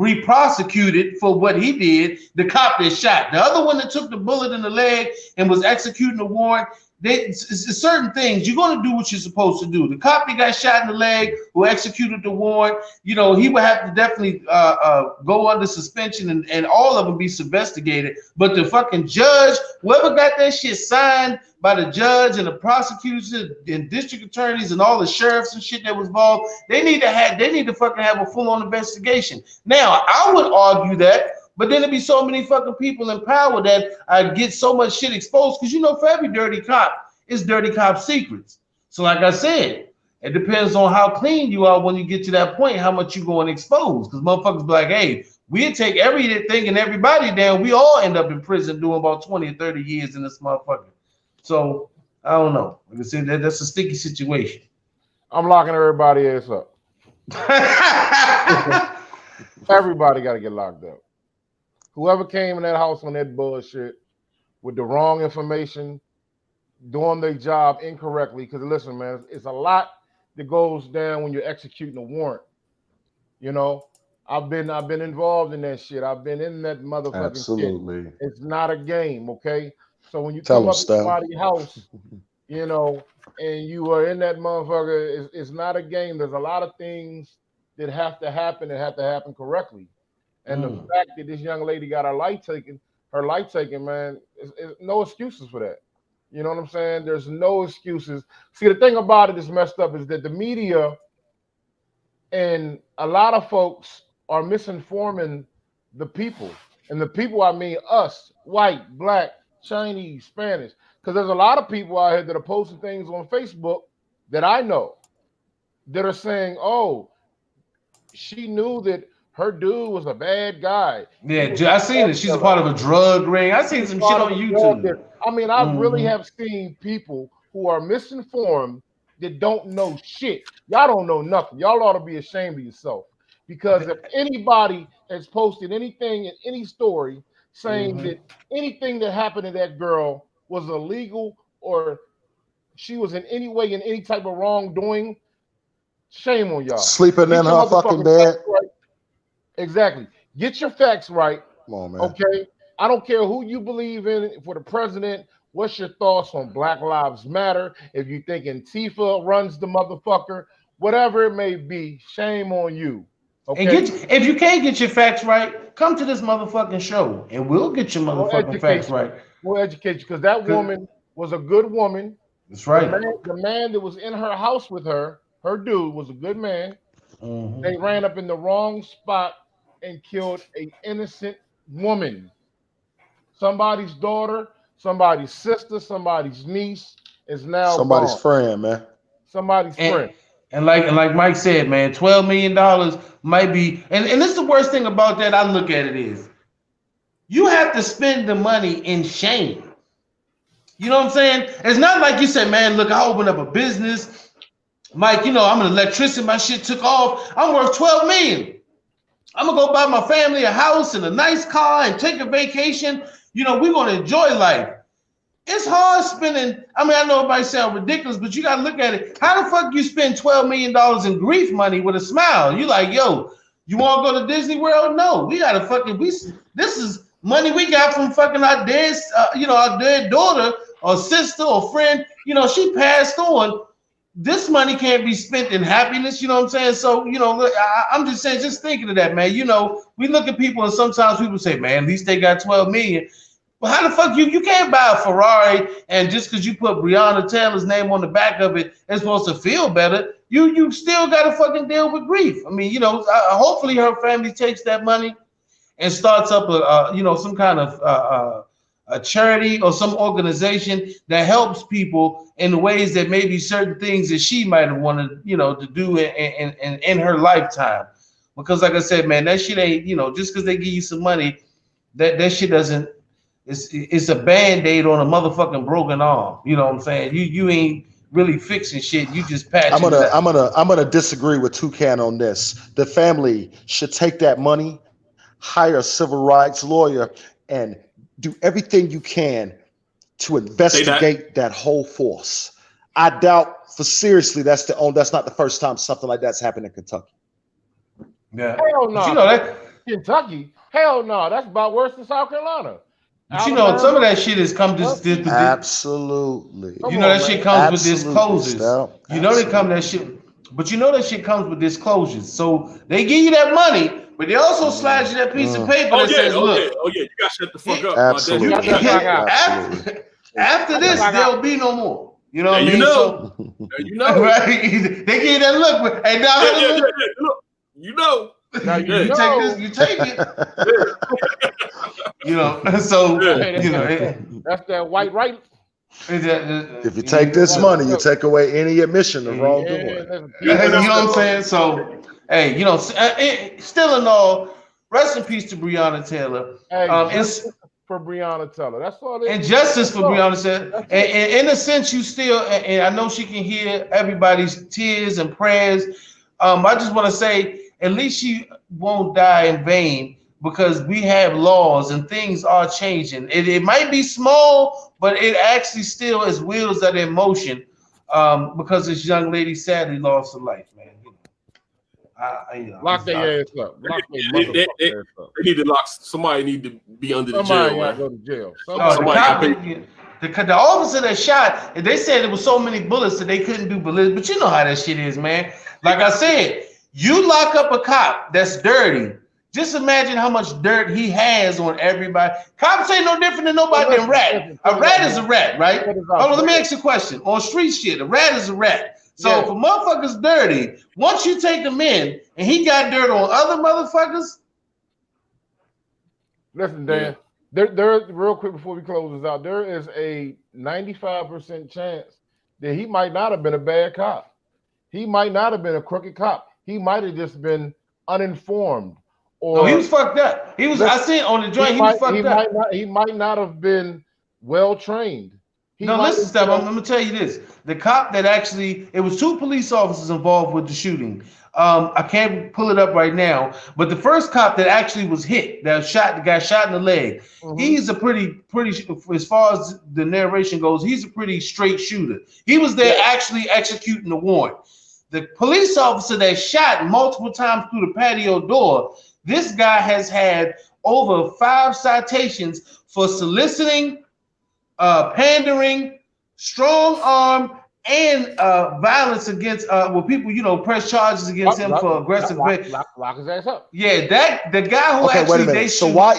[SPEAKER 3] be prosecuted for what he did. The cop that shot, the other one that took the bullet in the leg and was executing the warrant. It's certain things you're going to do what you're supposed to do. The cop that got shot in the leg who executed the warrant, he would have to definitely go under suspension and all of them be investigated. But the fucking judge, whoever got that shit signed by the judge and the prosecutors and district attorneys and all the sheriffs and shit that was involved, they need to fucking have a full-on investigation. Now, I would argue that. But then there'd be so many fucking people in power that I get so much shit exposed because for every dirty cop, it's dirty cop secrets. So like I said, it depends on how clean you are when you get to that point, how much you going to expose. Because motherfuckers be like, hey, we'll take everything and everybody down. We all end up in prison doing about 20 or 30 years in this motherfucker. So I don't know. Like I said, that's a sticky situation.
[SPEAKER 6] I'm locking everybody ass up. Everybody got to get locked up. Whoever came in that house on that bullshit with the wrong information, doing their job incorrectly. Because listen, man, it's a lot that goes down when you're executing a warrant. I've been involved in that shit. I've been in that motherfucking
[SPEAKER 7] Absolutely.
[SPEAKER 6] shit. It's not a game, okay? So when you
[SPEAKER 7] Tell
[SPEAKER 6] come up to
[SPEAKER 7] Steph.
[SPEAKER 6] somebody's house, and you are in that motherfucker, it's not a game. There's a lot of things that have to happen correctly. And the fact that this young lady got her light taken, man, is no excuses for that. You know what I'm saying? There's no excuses. See, the thing about it is messed up is that the media and a lot of folks are misinforming the people. And the people, I mean us, white, black, Chinese, Spanish. Because there's a lot of people out here that are posting things on Facebook that I know that are saying, oh, she knew that her dude was a bad guy.
[SPEAKER 3] Yeah, I seen it. She's a part of a drug ring. I seen some shit on YouTube.
[SPEAKER 6] I mean, I really have seen people who are misinformed that don't know shit. Y'all don't know nothing. Y'all ought to be ashamed of yourself. Because if anybody has posted anything in any story saying that anything that happened to that girl was illegal or she was in any way in any type of wrongdoing, shame on y'all.
[SPEAKER 7] Sleeping in her fucking bed.
[SPEAKER 6] Exactly. Get your facts right.
[SPEAKER 7] Come on, man.
[SPEAKER 6] Okay. I don't care who you believe in for the president. What's your thoughts on Black Lives Matter? If you think Antifa runs the motherfucker, whatever it may be, shame on you. Okay.
[SPEAKER 3] And if you can't get your facts right, come to this motherfucking show and we'll get your motherfucking facts right.
[SPEAKER 6] We'll educate you because that woman was a good woman.
[SPEAKER 3] That's right.
[SPEAKER 6] The man that was in her house with her dude was a good man. They ran up in the wrong spot and killed an innocent woman. Somebody's daughter, somebody's sister, somebody's niece is now
[SPEAKER 7] somebody's
[SPEAKER 6] gone.
[SPEAKER 7] Friend, man.
[SPEAKER 6] Somebody's friend.
[SPEAKER 3] And like Mike said, man, $12 million might be, and this is the worst thing about that. I look at it is, you have to spend the money in shame. You know what I'm saying? It's not like you said, man, look, I opened up a business. Mike, I'm an electrician. My shit took off. I'm worth $12 million. I'm gonna go buy my family a house and a nice car and take a vacation. We're gonna enjoy life. It's hard spending. I mean, I know everybody sound ridiculous, but you gotta look at it. How the fuck you spend $12 million in grief money with a smile? You like, yo, you want to go to Disney World? No, we gotta fucking. This is money we got from fucking our dead, our dead daughter or sister or friend. She passed on. This money can't be spent in happiness, you know what I'm saying? So, look, I'm just saying, just thinking of that, man. We look at people and sometimes people say, man, at least they got 12 million. Well, how the fuck you can't buy a Ferrari and just because you put Breonna Taylor's name on the back of it, it's supposed to feel better. You still got to fucking deal with grief. I mean, hopefully her family takes that money and starts up some kind of a charity or some organization that helps people in ways that maybe certain things that she might have wanted, to do in her lifetime. Because like I said, man, that shit ain't, just because they give you some money, that shit doesn't. It's a Band-Aid on a motherfucking broken arm. You know what I'm saying? You ain't really fixing shit. You just patching.
[SPEAKER 7] I'm gonna disagree with Toucan on this. The family should take that money, hire a civil rights lawyer, and do everything you can to investigate that whole force. I doubt, for seriously, that's not the first time something like that's happened in Kentucky.
[SPEAKER 3] Yeah.
[SPEAKER 6] Hell no.
[SPEAKER 3] You know that
[SPEAKER 6] Kentucky? Hell no. That's about worse than South Carolina.
[SPEAKER 3] But some of that shit has come to
[SPEAKER 7] absolutely.
[SPEAKER 3] Shit comes with disclosures. You know they come that shit, but that shit comes with disclosures. So they give you that money, but they also slide you that piece of paper that says, "Look,
[SPEAKER 1] you got to shut the fuck up."
[SPEAKER 7] Absolutely.
[SPEAKER 3] After this, there'll be no more. You know what I mean?
[SPEAKER 1] Right?
[SPEAKER 3] They give you that look, but hey,
[SPEAKER 1] look.
[SPEAKER 3] Now you take it. So
[SPEAKER 6] that's that white right.
[SPEAKER 7] If you take this money, you take away any admission of wrongdoing.
[SPEAKER 3] You know what I'm saying? So, hey, still in all, rest in peace to Breonna Taylor.
[SPEAKER 6] It's for Breonna Taylor. That's all.
[SPEAKER 3] And justice for Breonna Taylor. And in a sense, you still, and I know she can hear everybody's tears and prayers. I just want to say, at least she won't die in vain, because we have laws and things are changing. It might be small, but it actually still is wheels that are in motion, because this young lady sadly lost her life, man.
[SPEAKER 6] Lock their ass up.
[SPEAKER 1] They need to lock. Somebody need to be under the jail.
[SPEAKER 6] Somebody go to jail.
[SPEAKER 3] The officer that shot, they said there was so many bullets that they couldn't do bullets. But you know how that shit is, man. Like I said, you lock up a cop that's dirty. Just imagine how much dirt he has on everybody. Cops ain't no different than nobody than rat. A rat is a rat, right? Hold on, let me ask you a question. On street shit, a rat is a rat. So if a motherfucker's dirty, once you take him in and he got dirt on other motherfuckers.
[SPEAKER 6] Listen, Dan, there real quick before we close this out, there is a 95% chance that he might not have been a bad cop. He might not have been a crooked cop. He might have just been uninformed. Or
[SPEAKER 3] he was fucked up. He was. I seen on the joint. He was fucked up.
[SPEAKER 6] He might not have been well trained.
[SPEAKER 3] Listen, Steph. I'm gonna tell you this. The cop that it was 2 police officers involved with the shooting. I can't pull it up right now, but the first cop that actually was hit, got shot in the leg. He's a pretty, as far as the narration goes, he's a pretty straight shooter. He was there actually executing the warrant. The police officer that shot multiple times through the patio door, this guy has had over 5 citations for soliciting, pandering, strong arm, and violence against people, press charges against him for aggressive behavior.
[SPEAKER 6] Lock his ass up.
[SPEAKER 3] Yeah, the guy who
[SPEAKER 7] wait a minute. So why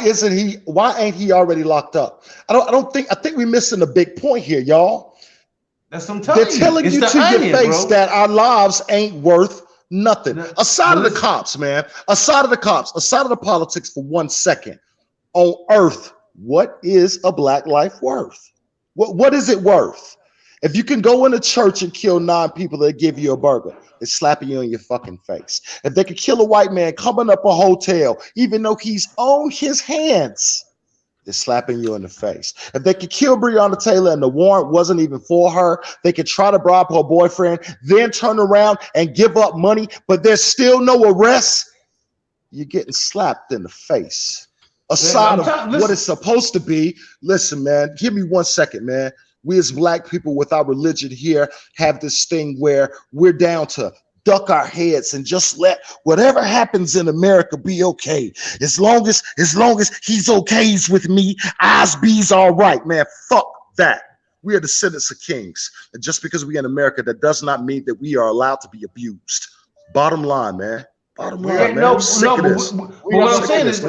[SPEAKER 7] ain't he already locked up? I think we're missing a big point here, y'all.
[SPEAKER 3] That's what I'm telling you.
[SPEAKER 7] They're telling you to your face that our lives ain't worth nothing. Aside of the cops, man. Aside of the politics for 1 second. On earth, what is a black life worth? What is it worth? If you can go in a church and kill 9 people, they give you a burger. It's slapping you in your fucking face. If they could kill a white man coming up a hotel, even though he's on his hands, they're slapping you in the face. If they could kill Breonna Taylor and the warrant wasn't even for her, they could try to bribe her boyfriend, then turn around and give up money, but there's still no arrest. You're getting slapped in the face. Aside of what it's supposed to be, listen, man, give me 1 second, man. We as black people with our religion here have this thing where we're down to duck our heads and just let whatever happens in America be okay. As long as he's okays with me, Osby's all right, man. Fuck that. We are descendants of kings. And just because we're in America, that does not mean that we are allowed to be abused. Bottom line, man. Bottom line, man. I'm sick of this.
[SPEAKER 6] What I'm saying is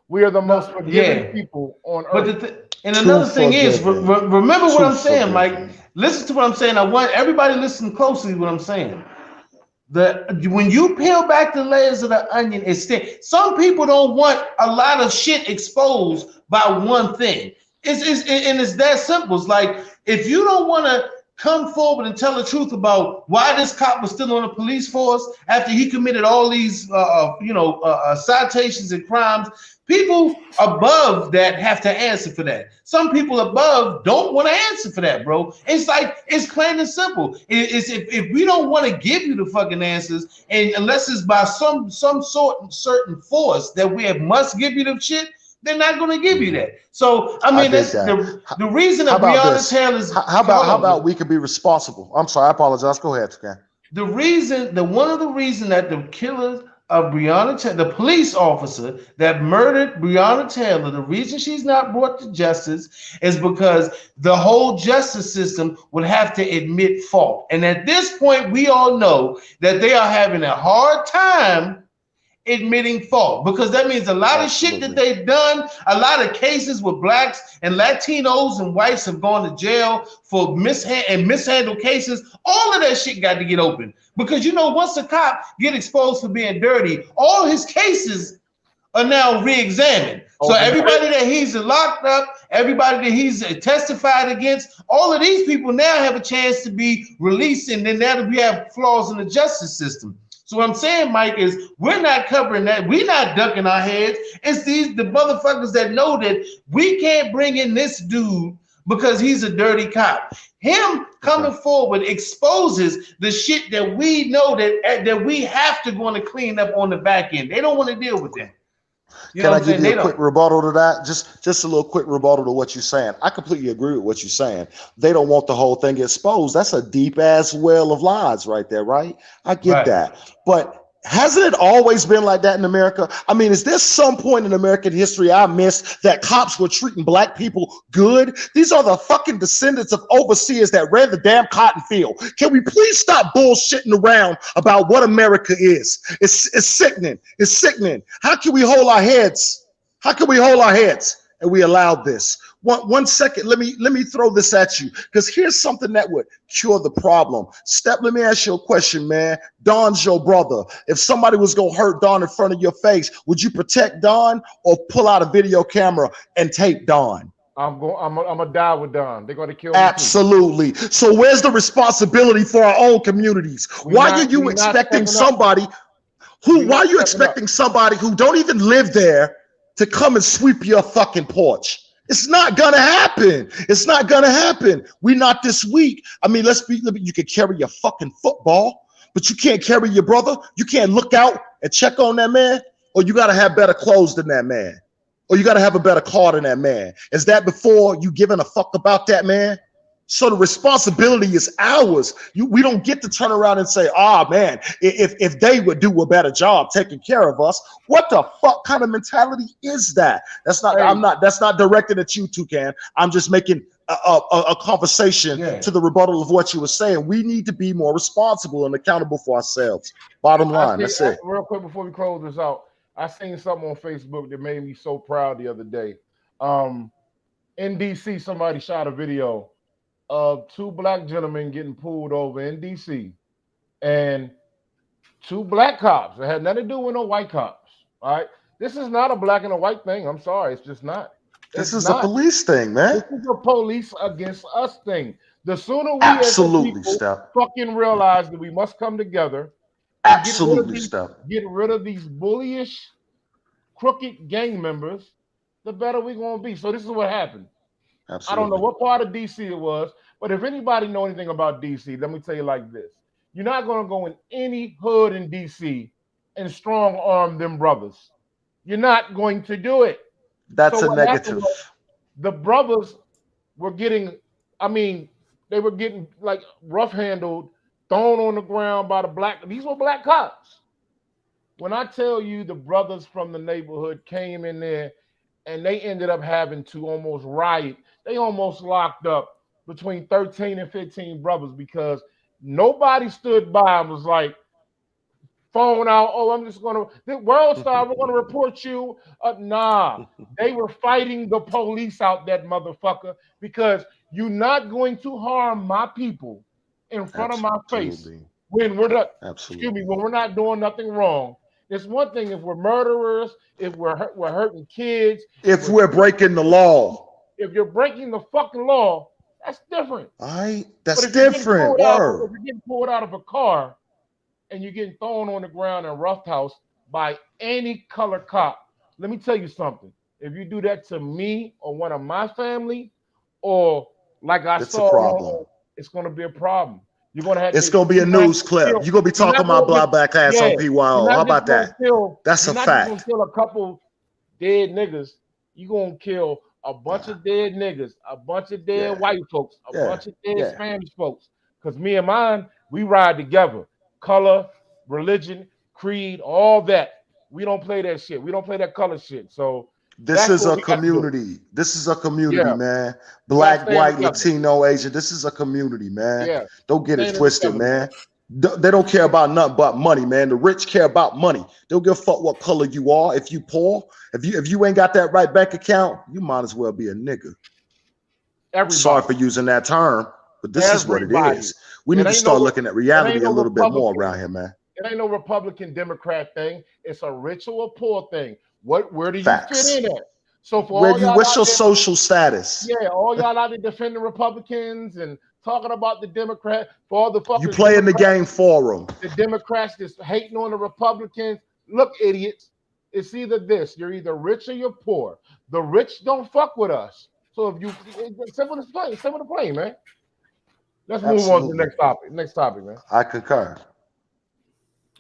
[SPEAKER 6] We are the most forgiving people on earth.
[SPEAKER 3] But and another thing is, remember what I'm saying, Mike. Listen to what I'm saying. I want everybody to listen closely to what I'm saying. When you peel back the layers of the onion, some people don't want a lot of shit exposed by one thing. It's that simple. It's like, if you don't want to come forward and tell the truth about why this cop was still on the police force after he committed all these citations and crimes, people above that have to answer for that. Some people above don't want to answer for that, bro. It's like, it's plain and simple. If we don't want to give you the fucking answers, and unless it's by some certain force that we must give you the shit, they're not going to give you that. So I mean, that's the reason that Breonna Taylor's.
[SPEAKER 7] How about we could be responsible? I'm sorry, I apologize. Go ahead, Toucan.
[SPEAKER 3] One of the reasons that the killers of Breonna Taylor, the police officer that murdered Breonna Taylor, the reason she's not brought to justice is because the whole justice system would have to admit fault. And at this point, we all know that they are having a hard time admitting fault, because that means a lot of shit that they've done, a lot of cases with blacks and Latinos and whites have gone to jail for mishandled cases. All of that shit got to get open, because once a cop get exposed for being dirty, all his cases are now re-examined. So everybody that he's locked up, everybody that he's testified against, all of these people now have a chance to be released, and then now we have flaws in the justice system. So what I'm saying, Mike, is we're not covering that. We're not ducking our heads. It's the motherfuckers that know that we can't bring in this dude because he's a dirty cop. Him coming forward exposes the shit that we know that we have to go and clean up on the back end. They don't want to deal with that.
[SPEAKER 7] Can I give you a quick rebuttal to that? Just a little quick rebuttal to what you're saying. I completely agree with what you're saying. They don't want the whole thing exposed. That's a deep ass well of lies right there, right? I get that. But hasn't it always been like that in America? I mean, is there some point in American history I missed that cops were treating black people good? These are the fucking descendants of overseers that ran the damn cotton field. Can we please stop bullshitting around about what America is? It's sickening. It's sickening. How can we hold our heads? How can we hold our heads? And we allowed this. One second, let me throw this at you, because here's something that would cure the problem. Step, let me ask you a question, man. Don's your brother. If somebody was gonna hurt Don in front of your face, would you protect Don or pull out a video camera and tape Don?
[SPEAKER 6] I'm gonna die with Don. They're gonna kill me.
[SPEAKER 7] Absolutely. Too. So where's the responsibility for our own communities? Why are you expecting somebody who don't even live there to come and sweep your fucking porch? It's not gonna happen. It's not gonna happen. We're not this weak. I mean, you can carry your fucking football, but you can't carry your brother. You can't look out and check on that man, or you gotta have better clothes than that man, or you gotta have a better car than that man. Is that before you giving a fuck about that man? So the responsibility is ours. We don't get to turn around and say, man, if they would do a better job taking care of us. What the fuck kind of mentality is that? That's not directed at you, Toucan. I'm just making a conversation to the rebuttal of what you were saying. We need to be more responsible and accountable for ourselves. Bottom line, that's it.
[SPEAKER 6] Real quick before we close this out, I seen something on Facebook that made me so proud the other day. In DC, somebody shot a video of two black gentlemen getting pulled over in DC, and two black cops. It had nothing to do with no white cops. All right, this is not a black and a white thing. I'm sorry, it's just not.
[SPEAKER 7] This is a police thing, man.
[SPEAKER 6] This is a police against us thing. The sooner we fucking realize that we must come together, get rid of these bullyish, crooked gang members, the better we're gonna be. So this is what happened. Absolutely. I don't know what part of DC it was, but if anybody know anything about DC, let me tell you like this. You're not going to go in any hood in DC and strong arm them brothers. You're not going to do it.
[SPEAKER 7] That's a negative.
[SPEAKER 6] The brothers were getting, they were getting like rough handled, thrown on the ground by these were black cops. When I tell you the brothers from the neighborhood came in there and they ended up having to almost riot. They almost locked up between 13 and 15 brothers because nobody stood by and was like, phone out. Oh, I'm just going to, World Star, we're going to report you. Nah, they were fighting the police out that motherfucker because you're not going to harm my people in front of my face when we're not, when we're not doing nothing wrong. It's one thing if we're murderers, if we're hurting kids.
[SPEAKER 7] If we're breaking the law.
[SPEAKER 6] If you're breaking the fucking law, that's different.
[SPEAKER 7] All right, that's different.
[SPEAKER 6] If you're getting pulled out of a car and you're getting thrown on the ground and roughed house by any color cop, let me tell you something. If you do that to me or one of my family, or like I saw, it's going to be a problem. You're going to have.
[SPEAKER 7] It's going to be a news clip. You're going to be talking about black ass on PYO. How about that? That's a fact. You're not going to kill a couple dead niggas. You're going to kill a bunch of dead niggas, a bunch of dead white folks, a bunch of dead Spanish folks. Because me and mine, we ride together. Color, religion, creed, all that. We don't play that shit. We don't play that color shit. So this is a community. This is a community, man. Black, white, Latino, Asian. This is a community, man. Yeah. Don't get it twisted, man. They don't care about nothing but money, man. The rich care about money. They don't give a fuck what color you are. If you poor, if you ain't got that right bank account, you might as well be a nigga. Everybody. Sorry for using that term, but this is what it is. We need to start looking at reality a little bit more around here, man.
[SPEAKER 6] It ain't no Republican Democrat thing. It's a rich or poor thing. Where do you fit in at? So for all y'all,
[SPEAKER 7] what's your social status?
[SPEAKER 6] Yeah, all y'all out there defending Republicans and talking about the Democrat, for all the fuckers.
[SPEAKER 7] You playing the game for them.
[SPEAKER 6] The Democrats just hating on the Republicans. Look, idiots. It's either this. You're either rich or you're poor. The rich don't fuck with us. So if you simple to play, man. Let's move on to the next topic. Next topic, man.
[SPEAKER 7] I concur.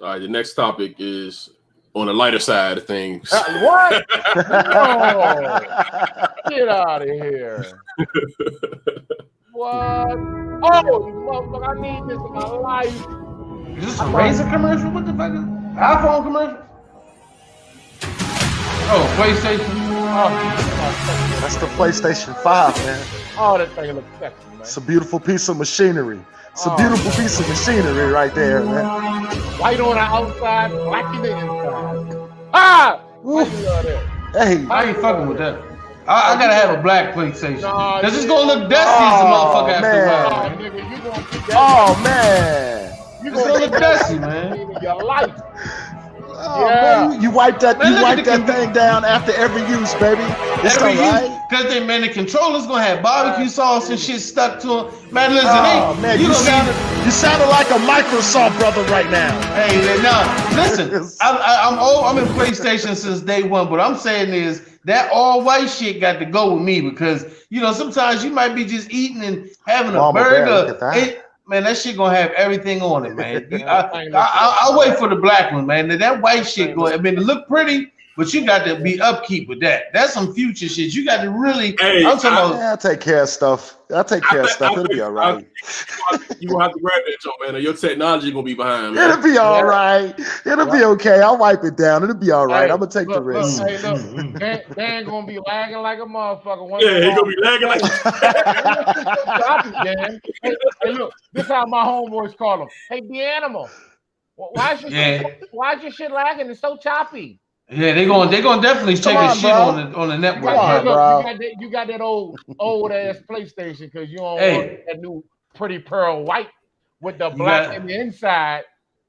[SPEAKER 1] All right, the next topic is on the lighter side of things.
[SPEAKER 6] What? No. Get out of here. What? Oh, motherfucker, I need this in my life.
[SPEAKER 3] Is this a Razor commercial? What the fuck is it? iPhone commercial? Oh, PlayStation.
[SPEAKER 6] Oh,
[SPEAKER 7] that's the PlayStation 5, man.
[SPEAKER 6] Oh, that thing looks sexy, man.
[SPEAKER 7] It's a beautiful piece of machinery. It's a beautiful piece of machinery right there, man.
[SPEAKER 6] White on the outside, black in the inside. Ah!
[SPEAKER 3] Hey, I ain't fucking with that. I gotta have a black PlayStation. Cause it's gonna look dusty as a motherfucker after a while.
[SPEAKER 7] Oh man,
[SPEAKER 3] it's gonna look dusty, man.
[SPEAKER 6] Your life.
[SPEAKER 7] Oh, man, you wipe that thing down after every use, baby. It's all right.
[SPEAKER 3] Cause the controller's gonna have barbecue sauce and shit stuck to it. Man, listen,
[SPEAKER 7] you sounded like a Microsoft brother right now.
[SPEAKER 3] Hey, no, listen, I'm old. I'm in PlayStation since day one. But I'm saying is that all white shit got to go with me because sometimes you might be just eating and having a burger. Man, that shit gonna have everything on it, man. I'll wait for the black one, man. That white shit it look pretty, but you got to be upkeep with that. That's some future shit. You got to really.
[SPEAKER 7] Hey, I'll take care of stuff. It'll be all right.
[SPEAKER 1] You gonna have to grab that, Joe, man. Or your technology gonna be behind, man.
[SPEAKER 7] It'll be all right. It'll be okay. I'll wipe it down. It'll be all right. I'm gonna take the risk.
[SPEAKER 6] Hey, look, Dan gonna be lagging like a motherfucker.
[SPEAKER 1] He gonna be lagging like.
[SPEAKER 6] Hey, look, this how my homeboys call him. Hey, the animal. Why is your shit lagging? It's so choppy.
[SPEAKER 3] Yeah, they gonna definitely check his shit on the network.
[SPEAKER 6] You got that old ass PlayStation because you don't want that new pretty pearl white with the black in the inside.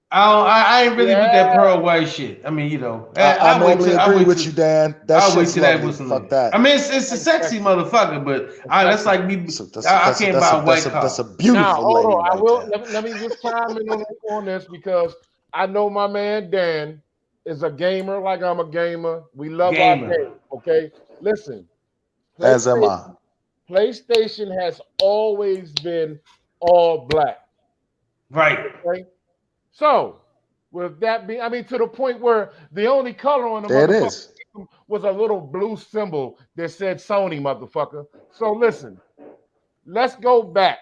[SPEAKER 3] I ain't really with that pearl white shit. I mean,
[SPEAKER 7] I normally agree with you, Dan.
[SPEAKER 3] I'll wait till that was fuck that. I mean, it's a sexy motherfucker, but that's like me. I can't buy a white car.
[SPEAKER 7] That's a beautiful lady.
[SPEAKER 6] Hold on, I will. Let me just chime in on this because I know my man Dan is a gamer like I'm a gamer. We love our game, okay? Listen.
[SPEAKER 7] As am I.
[SPEAKER 6] PlayStation has always been all black.
[SPEAKER 3] Right.
[SPEAKER 6] Okay? So, with that being, to the point where the only color on the was a little blue symbol that said Sony, motherfucker. So listen, let's go back.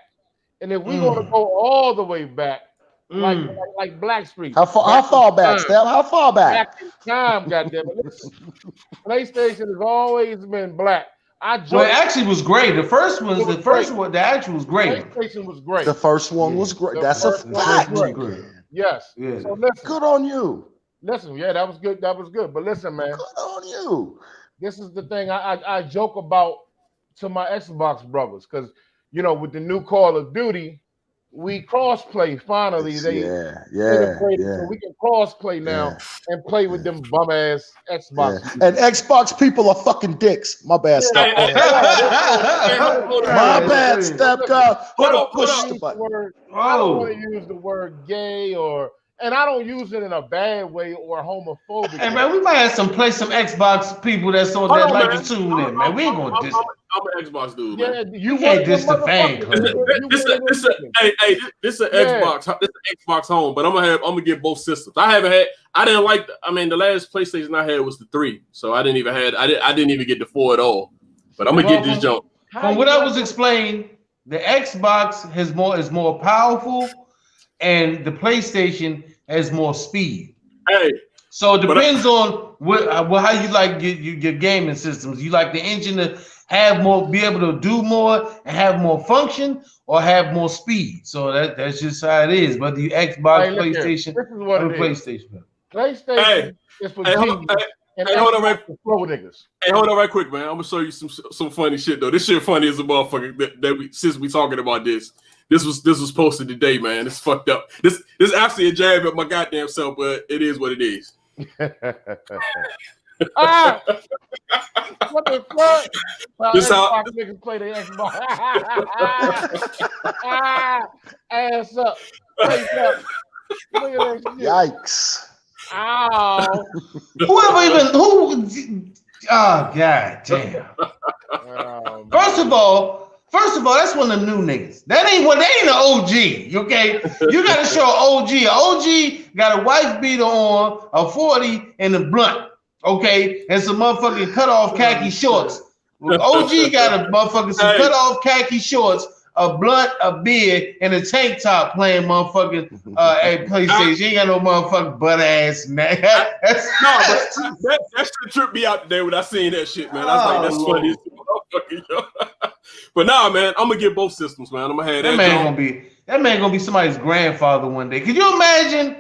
[SPEAKER 6] And if we're going to go all the way back, like Blackstreet.
[SPEAKER 7] How far back, Steph? How far back?
[SPEAKER 6] Back in time, goddammit. Listen, PlayStation has always been black.
[SPEAKER 3] Well, it actually was great. The first one, the actual was great.
[SPEAKER 6] PlayStation was great.
[SPEAKER 7] The first one was great. That's a fact.
[SPEAKER 6] Yes.
[SPEAKER 3] Yeah.
[SPEAKER 6] So listen.
[SPEAKER 7] Good on you.
[SPEAKER 6] Listen, yeah, that was good. That was good. But listen, man.
[SPEAKER 7] Good on you.
[SPEAKER 6] This is the thing I joke about to my Xbox brothers, because with the new Call of Duty, we cross-play finally. They integrated so we can cross-play now and play with them bum-ass Xbox.
[SPEAKER 7] Yeah. And Xbox people are fucking dicks. My bad, Step. My bad, Step.
[SPEAKER 6] I don't want to use the word gay and I don't use it in a bad way or homophobic.
[SPEAKER 3] Hey man, we might have play some Xbox people that's on that like to tune in, man. We ain't gonna diss.
[SPEAKER 1] I'm an Xbox dude, man.
[SPEAKER 3] You can't diss the fan club.
[SPEAKER 1] This is an Xbox. This is Xbox home, but I'm gonna get both systems. The last PlayStation I had was the 3, so I didn't even get the 4 at all. But I'm gonna get this jump.
[SPEAKER 3] From what I was explained, the Xbox is more powerful, and the PlayStation has more speed.
[SPEAKER 1] Hey,
[SPEAKER 3] so it depends on how you like your gaming systems. You like the engine to have more, be able to do more and have more function, or have more speed. So that's just how it is. Whether you Xbox, PlayStation, or PlayStation.
[SPEAKER 6] PlayStation is for genius.
[SPEAKER 1] Hold on right quick, man. I'm gonna show you some funny shit though. This shit funny as a motherfucker. Since we talking about this. This was posted today, man. It's fucked up. This actually a jab at my goddamn self, but it is what it is.
[SPEAKER 6] What the fuck?
[SPEAKER 1] This how
[SPEAKER 6] niggas play the Xbox. Ass up. Face up. Look at that shit.
[SPEAKER 7] Yikes.
[SPEAKER 6] Ow.
[SPEAKER 3] Oh god damn. First of all, that's one of the new niggas. That ain't an OG, okay? You gotta show OG. An OG got a wife beater on, a 40, and a blunt, okay? And some motherfucking cut off khaki shorts. OG got a motherfucking some cut off khaki shorts, a blunt, a beard, and a tank top playing motherfucking at PlayStation. You ain't got no motherfucking butt ass man.
[SPEAKER 1] That shit tripped me out today when I seen that shit, man. I was like, that's funny as motherfucking. But nah, man, I'm gonna get both systems, man. I'm gonna have that
[SPEAKER 3] man gonna be somebody's grandfather one day. Could you imagine?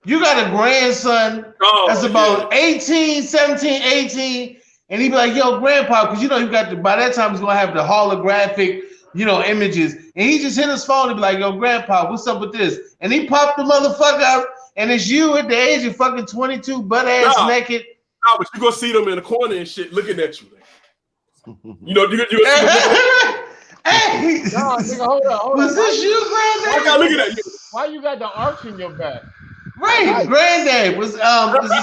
[SPEAKER 3] You got a grandson that's about 18, 17, 18, and he be like, yo, grandpa, because you got by that time he's gonna have the holographic, images, and he just hit his phone and be like, yo, grandpa, what's up with this? And he popped the motherfucker up, and it's you at the age of fucking 22, butt ass naked.
[SPEAKER 1] No, but you gonna see them in the corner and shit looking at you. You
[SPEAKER 6] Hey, no, nigga, hold on.
[SPEAKER 3] Was this you, granddad?
[SPEAKER 1] I got looking at you.
[SPEAKER 6] Why you got the arch in your back?
[SPEAKER 3] Right, granddad. Was this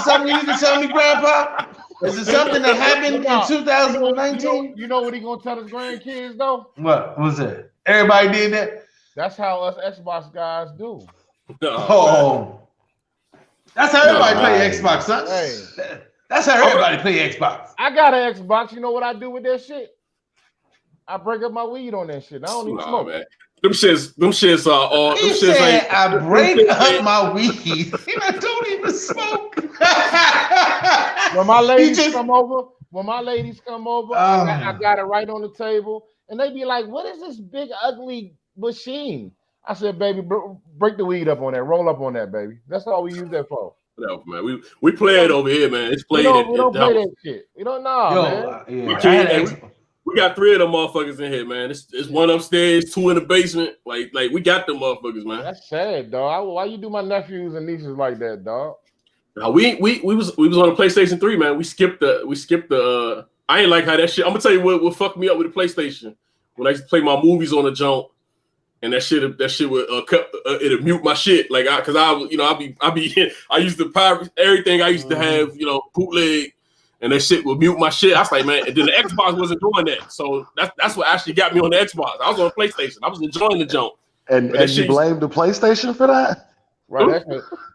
[SPEAKER 3] something you need to tell me, grandpa? Is it something that happened in 2019?
[SPEAKER 6] You know what he gonna tell his grandkids though?
[SPEAKER 3] What was it? Everybody did that.
[SPEAKER 6] That's how us Xbox guys do.
[SPEAKER 3] That's how everybody play Xbox, son.
[SPEAKER 6] Hey.
[SPEAKER 3] That's how everybody play Xbox.
[SPEAKER 6] I got an Xbox. You know what I do with that shit? I break up my weed on that shit. I don't even smoke.
[SPEAKER 1] Man. Them shits are all.
[SPEAKER 3] He said, I break up my weed. I don't even smoke.
[SPEAKER 6] When my ladies come over, I got it right on the table, and they be like, "What is this big ugly machine?" I said, "Baby, break the weed up on that. Roll up on that, baby. That's all we use that for."
[SPEAKER 1] No, man. We play it over here, man. It's played.
[SPEAKER 6] We don't play that shit. We don't know, man.
[SPEAKER 1] We got 3 of them motherfuckers in here, man. It's 1 upstairs, 2 in the basement. Like we got them motherfuckers, man.
[SPEAKER 6] That's sad, dog. Why you do my nephews and nieces like that, dog?
[SPEAKER 1] No, we was on the PlayStation 3, man. We skipped the. I ain't like how that shit. I'm gonna tell you what fucked me up with the PlayStation when I used to play my movies on the jump. And that shit would it'd mute my shit, like I used to pirate everything I used to have, bootleg, and that shit would mute my shit. I was like, man, and then the Xbox wasn't doing that, so that's what actually got me on the Xbox. I was on PlayStation, I was enjoying the jump.
[SPEAKER 7] And you blame the PlayStation for that?
[SPEAKER 6] Right,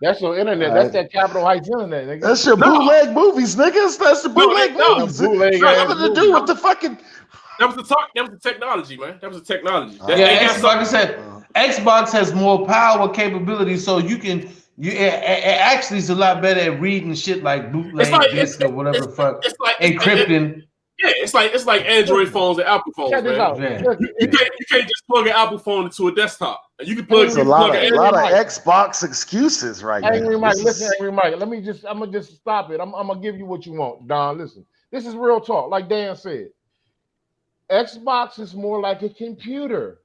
[SPEAKER 6] that's your internet. That's that Capitol Heights internet, nigga.
[SPEAKER 7] That's your bootleg movies, niggas. That's the bootleg movies.
[SPEAKER 6] Bootleg
[SPEAKER 7] nothing to do with the fucking.
[SPEAKER 1] That was the technology, man. That was the technology.
[SPEAKER 3] Like I said, Xbox has more power capability, so you can. It actually is a lot better at reading shit like bootleg disc or whatever the fuck, encrypting.
[SPEAKER 1] Yeah, it's like Android phones and Apple phones,
[SPEAKER 6] Check this
[SPEAKER 1] man.
[SPEAKER 6] out.
[SPEAKER 1] You can't just plug an Apple phone into a desktop. You can plug.
[SPEAKER 7] There's a lot of Xbox excuses right now.
[SPEAKER 6] Angry Mike, listen, Angry Mike. I'm gonna just stop it. I'm gonna give you what you want, Don. Listen, this is real talk. Like Dan said, Xbox is more like a computer.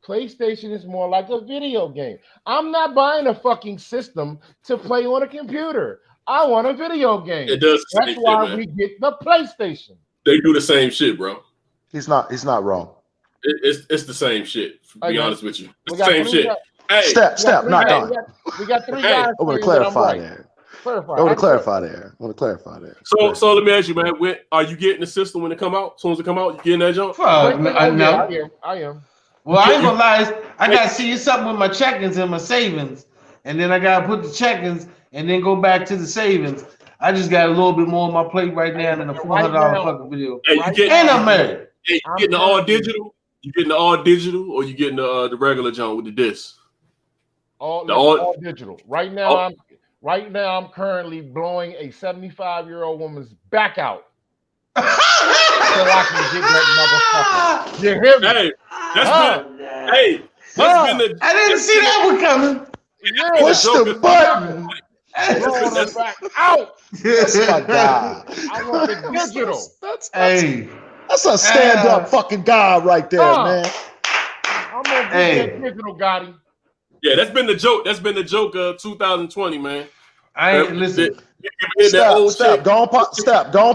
[SPEAKER 6] PlayStation is more like a video game. I'm not buying a fucking system to play on a computer. I want a video game.
[SPEAKER 1] It does.
[SPEAKER 6] That's why we get the PlayStation.
[SPEAKER 1] They do the same shit, bro.
[SPEAKER 7] He's not wrong.
[SPEAKER 1] It's the same shit. To be honest with you, it's the
[SPEAKER 6] got
[SPEAKER 1] same shit. Hey,
[SPEAKER 7] step, not Don.
[SPEAKER 6] We got three guys.
[SPEAKER 7] I want to clarify there. I want to clarify there.
[SPEAKER 1] So let me ask you, man. When are you getting the system when it come out? As soon as it come out, you getting that jump?
[SPEAKER 3] No.
[SPEAKER 6] I am.
[SPEAKER 3] Well, I ain't gonna lie. I gotta see something with my check-ins and my savings, and then I gotta put the check-ins and then go back to the savings. I just got a little bit more on my plate right now than a $400 fucking video. And I'm married.
[SPEAKER 1] Hey, you getting the all digital? You getting the all digital, or you getting the regular jump with the disc?
[SPEAKER 6] All digital. Right now, I'm currently blowing a 75-year-old woman's back out. So I can get that motherfucker. You hear me?
[SPEAKER 1] Hey, that's been the.
[SPEAKER 3] I didn't see that one coming.
[SPEAKER 6] Yeah,
[SPEAKER 7] push the button.
[SPEAKER 6] Blowing her back out.
[SPEAKER 7] Yes, my God.
[SPEAKER 6] I want the digital.
[SPEAKER 7] That's a stand-up fucking guy right there, man.
[SPEAKER 6] I'm gonna get that digital, Gotti.
[SPEAKER 1] Yeah, that's been the joke. That's been the joke of 2020, man.
[SPEAKER 3] I ain't listen.
[SPEAKER 7] Step. Go on,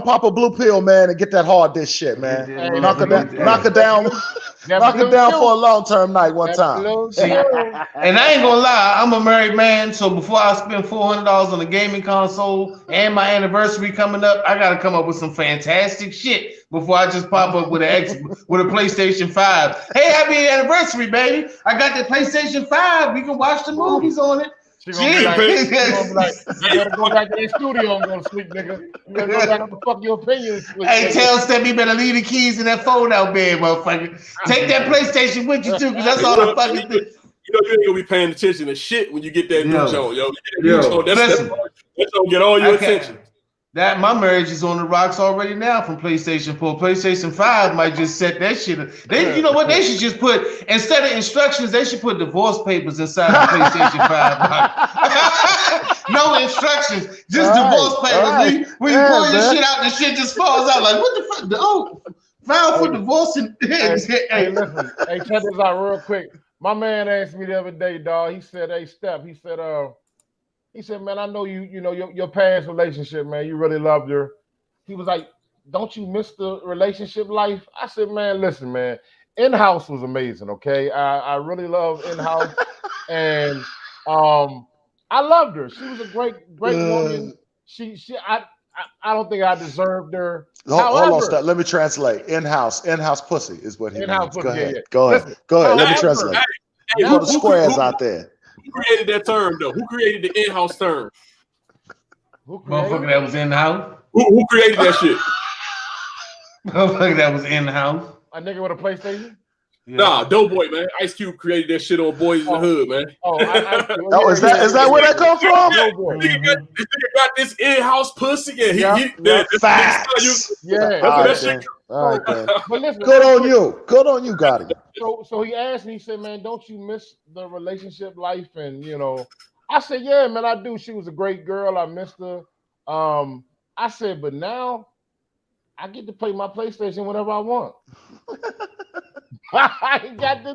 [SPEAKER 7] pop a blue pill, man, and get that hard disk shit, man. Knock it down for a long-term night one time.
[SPEAKER 3] And I ain't gonna lie, I'm a married man, so before I spend $400 on a gaming console and my anniversary coming up, I gotta come up with some fantastic shit before I just pop up with a PlayStation 5. Hey, happy anniversary, baby! I got the PlayStation 5. We can watch the movies on it.
[SPEAKER 6] She gonna be like, you better go back to the studio and go to sleep, nigga. You better go back and fuck your opinion and sleep.
[SPEAKER 3] Hey, tell Steph you better leave the keys in that fold-out bed, motherfucker. Take that PlayStation with you too, because that's all the fucking thing.
[SPEAKER 1] You know you ain't gonna be paying attention to shit when you get that new joint, yo. That's gonna get all your attention.
[SPEAKER 3] That my marriage is on the rocks already now from PlayStation 4. PlayStation 5 might just set that shit. You know what? They should just put, instead of instructions, they should put divorce papers inside the PlayStation 5. No instructions, just divorce papers. When you pull your shit out, the shit just falls out. Like, what the fuck? Oh, file for divorce.
[SPEAKER 6] Hey, listen. Hey, check this out real quick. My man asked me the other day, dog. He said, "Hey, Steph," he said, man, I know you know your past relationship, man. You really loved her. He was like, don't you miss the relationship life? I said, man, listen, man. In-house was amazing, okay? I really love In-house. And I loved her. She was a great woman. I don't think I deserved her.
[SPEAKER 7] Hold on, Steph. Let me translate. In-house pussy is what he means. Go ahead.
[SPEAKER 6] Yeah.
[SPEAKER 7] Go ahead. Let me translate.
[SPEAKER 1] Hey,
[SPEAKER 7] the squares out there.
[SPEAKER 1] Who created that term, though? Who created the in-house term?
[SPEAKER 3] Motherfucker that was in-house?
[SPEAKER 1] Who created that shit?
[SPEAKER 3] Motherfucker that was in-house?
[SPEAKER 6] A nigga with a PlayStation?
[SPEAKER 1] Yeah. Nah, Doughboy, man. Ice Cube created that shit on Boys in the Hood, man.
[SPEAKER 7] Is that where that come from?
[SPEAKER 1] This nigga got this in-house pussy.
[SPEAKER 7] Facts. All right, man.
[SPEAKER 6] But listen,
[SPEAKER 7] Good on you, Gotti.
[SPEAKER 6] So he asked me, he said, man, don't you miss the relationship life? And, I said, yeah, man, I do. She was a great girl. I missed her. I said, but now I get to play my PlayStation whenever I want. I got to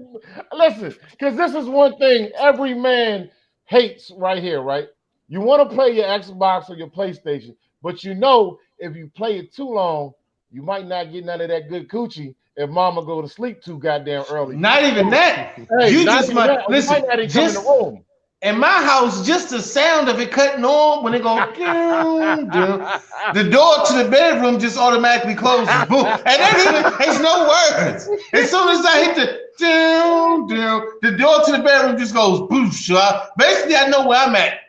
[SPEAKER 6] listen, because this is one thing every man hates right here, right? You want to play your Xbox or your PlayStation, but if you play it too long, you might not get none of that good coochie if mama go to sleep too goddamn early.
[SPEAKER 3] Not even that.
[SPEAKER 6] Hey,
[SPEAKER 3] you
[SPEAKER 6] not
[SPEAKER 3] just
[SPEAKER 6] even
[SPEAKER 3] might
[SPEAKER 6] that.
[SPEAKER 3] listen.
[SPEAKER 6] You might not come in the room.
[SPEAKER 3] In my house, just the sound of it cutting on when it goes, the door to the bedroom just automatically closes. Boom. And it's no words. As soon as I hit the door to the bedroom just goes boosh. Basically, I know where I'm at.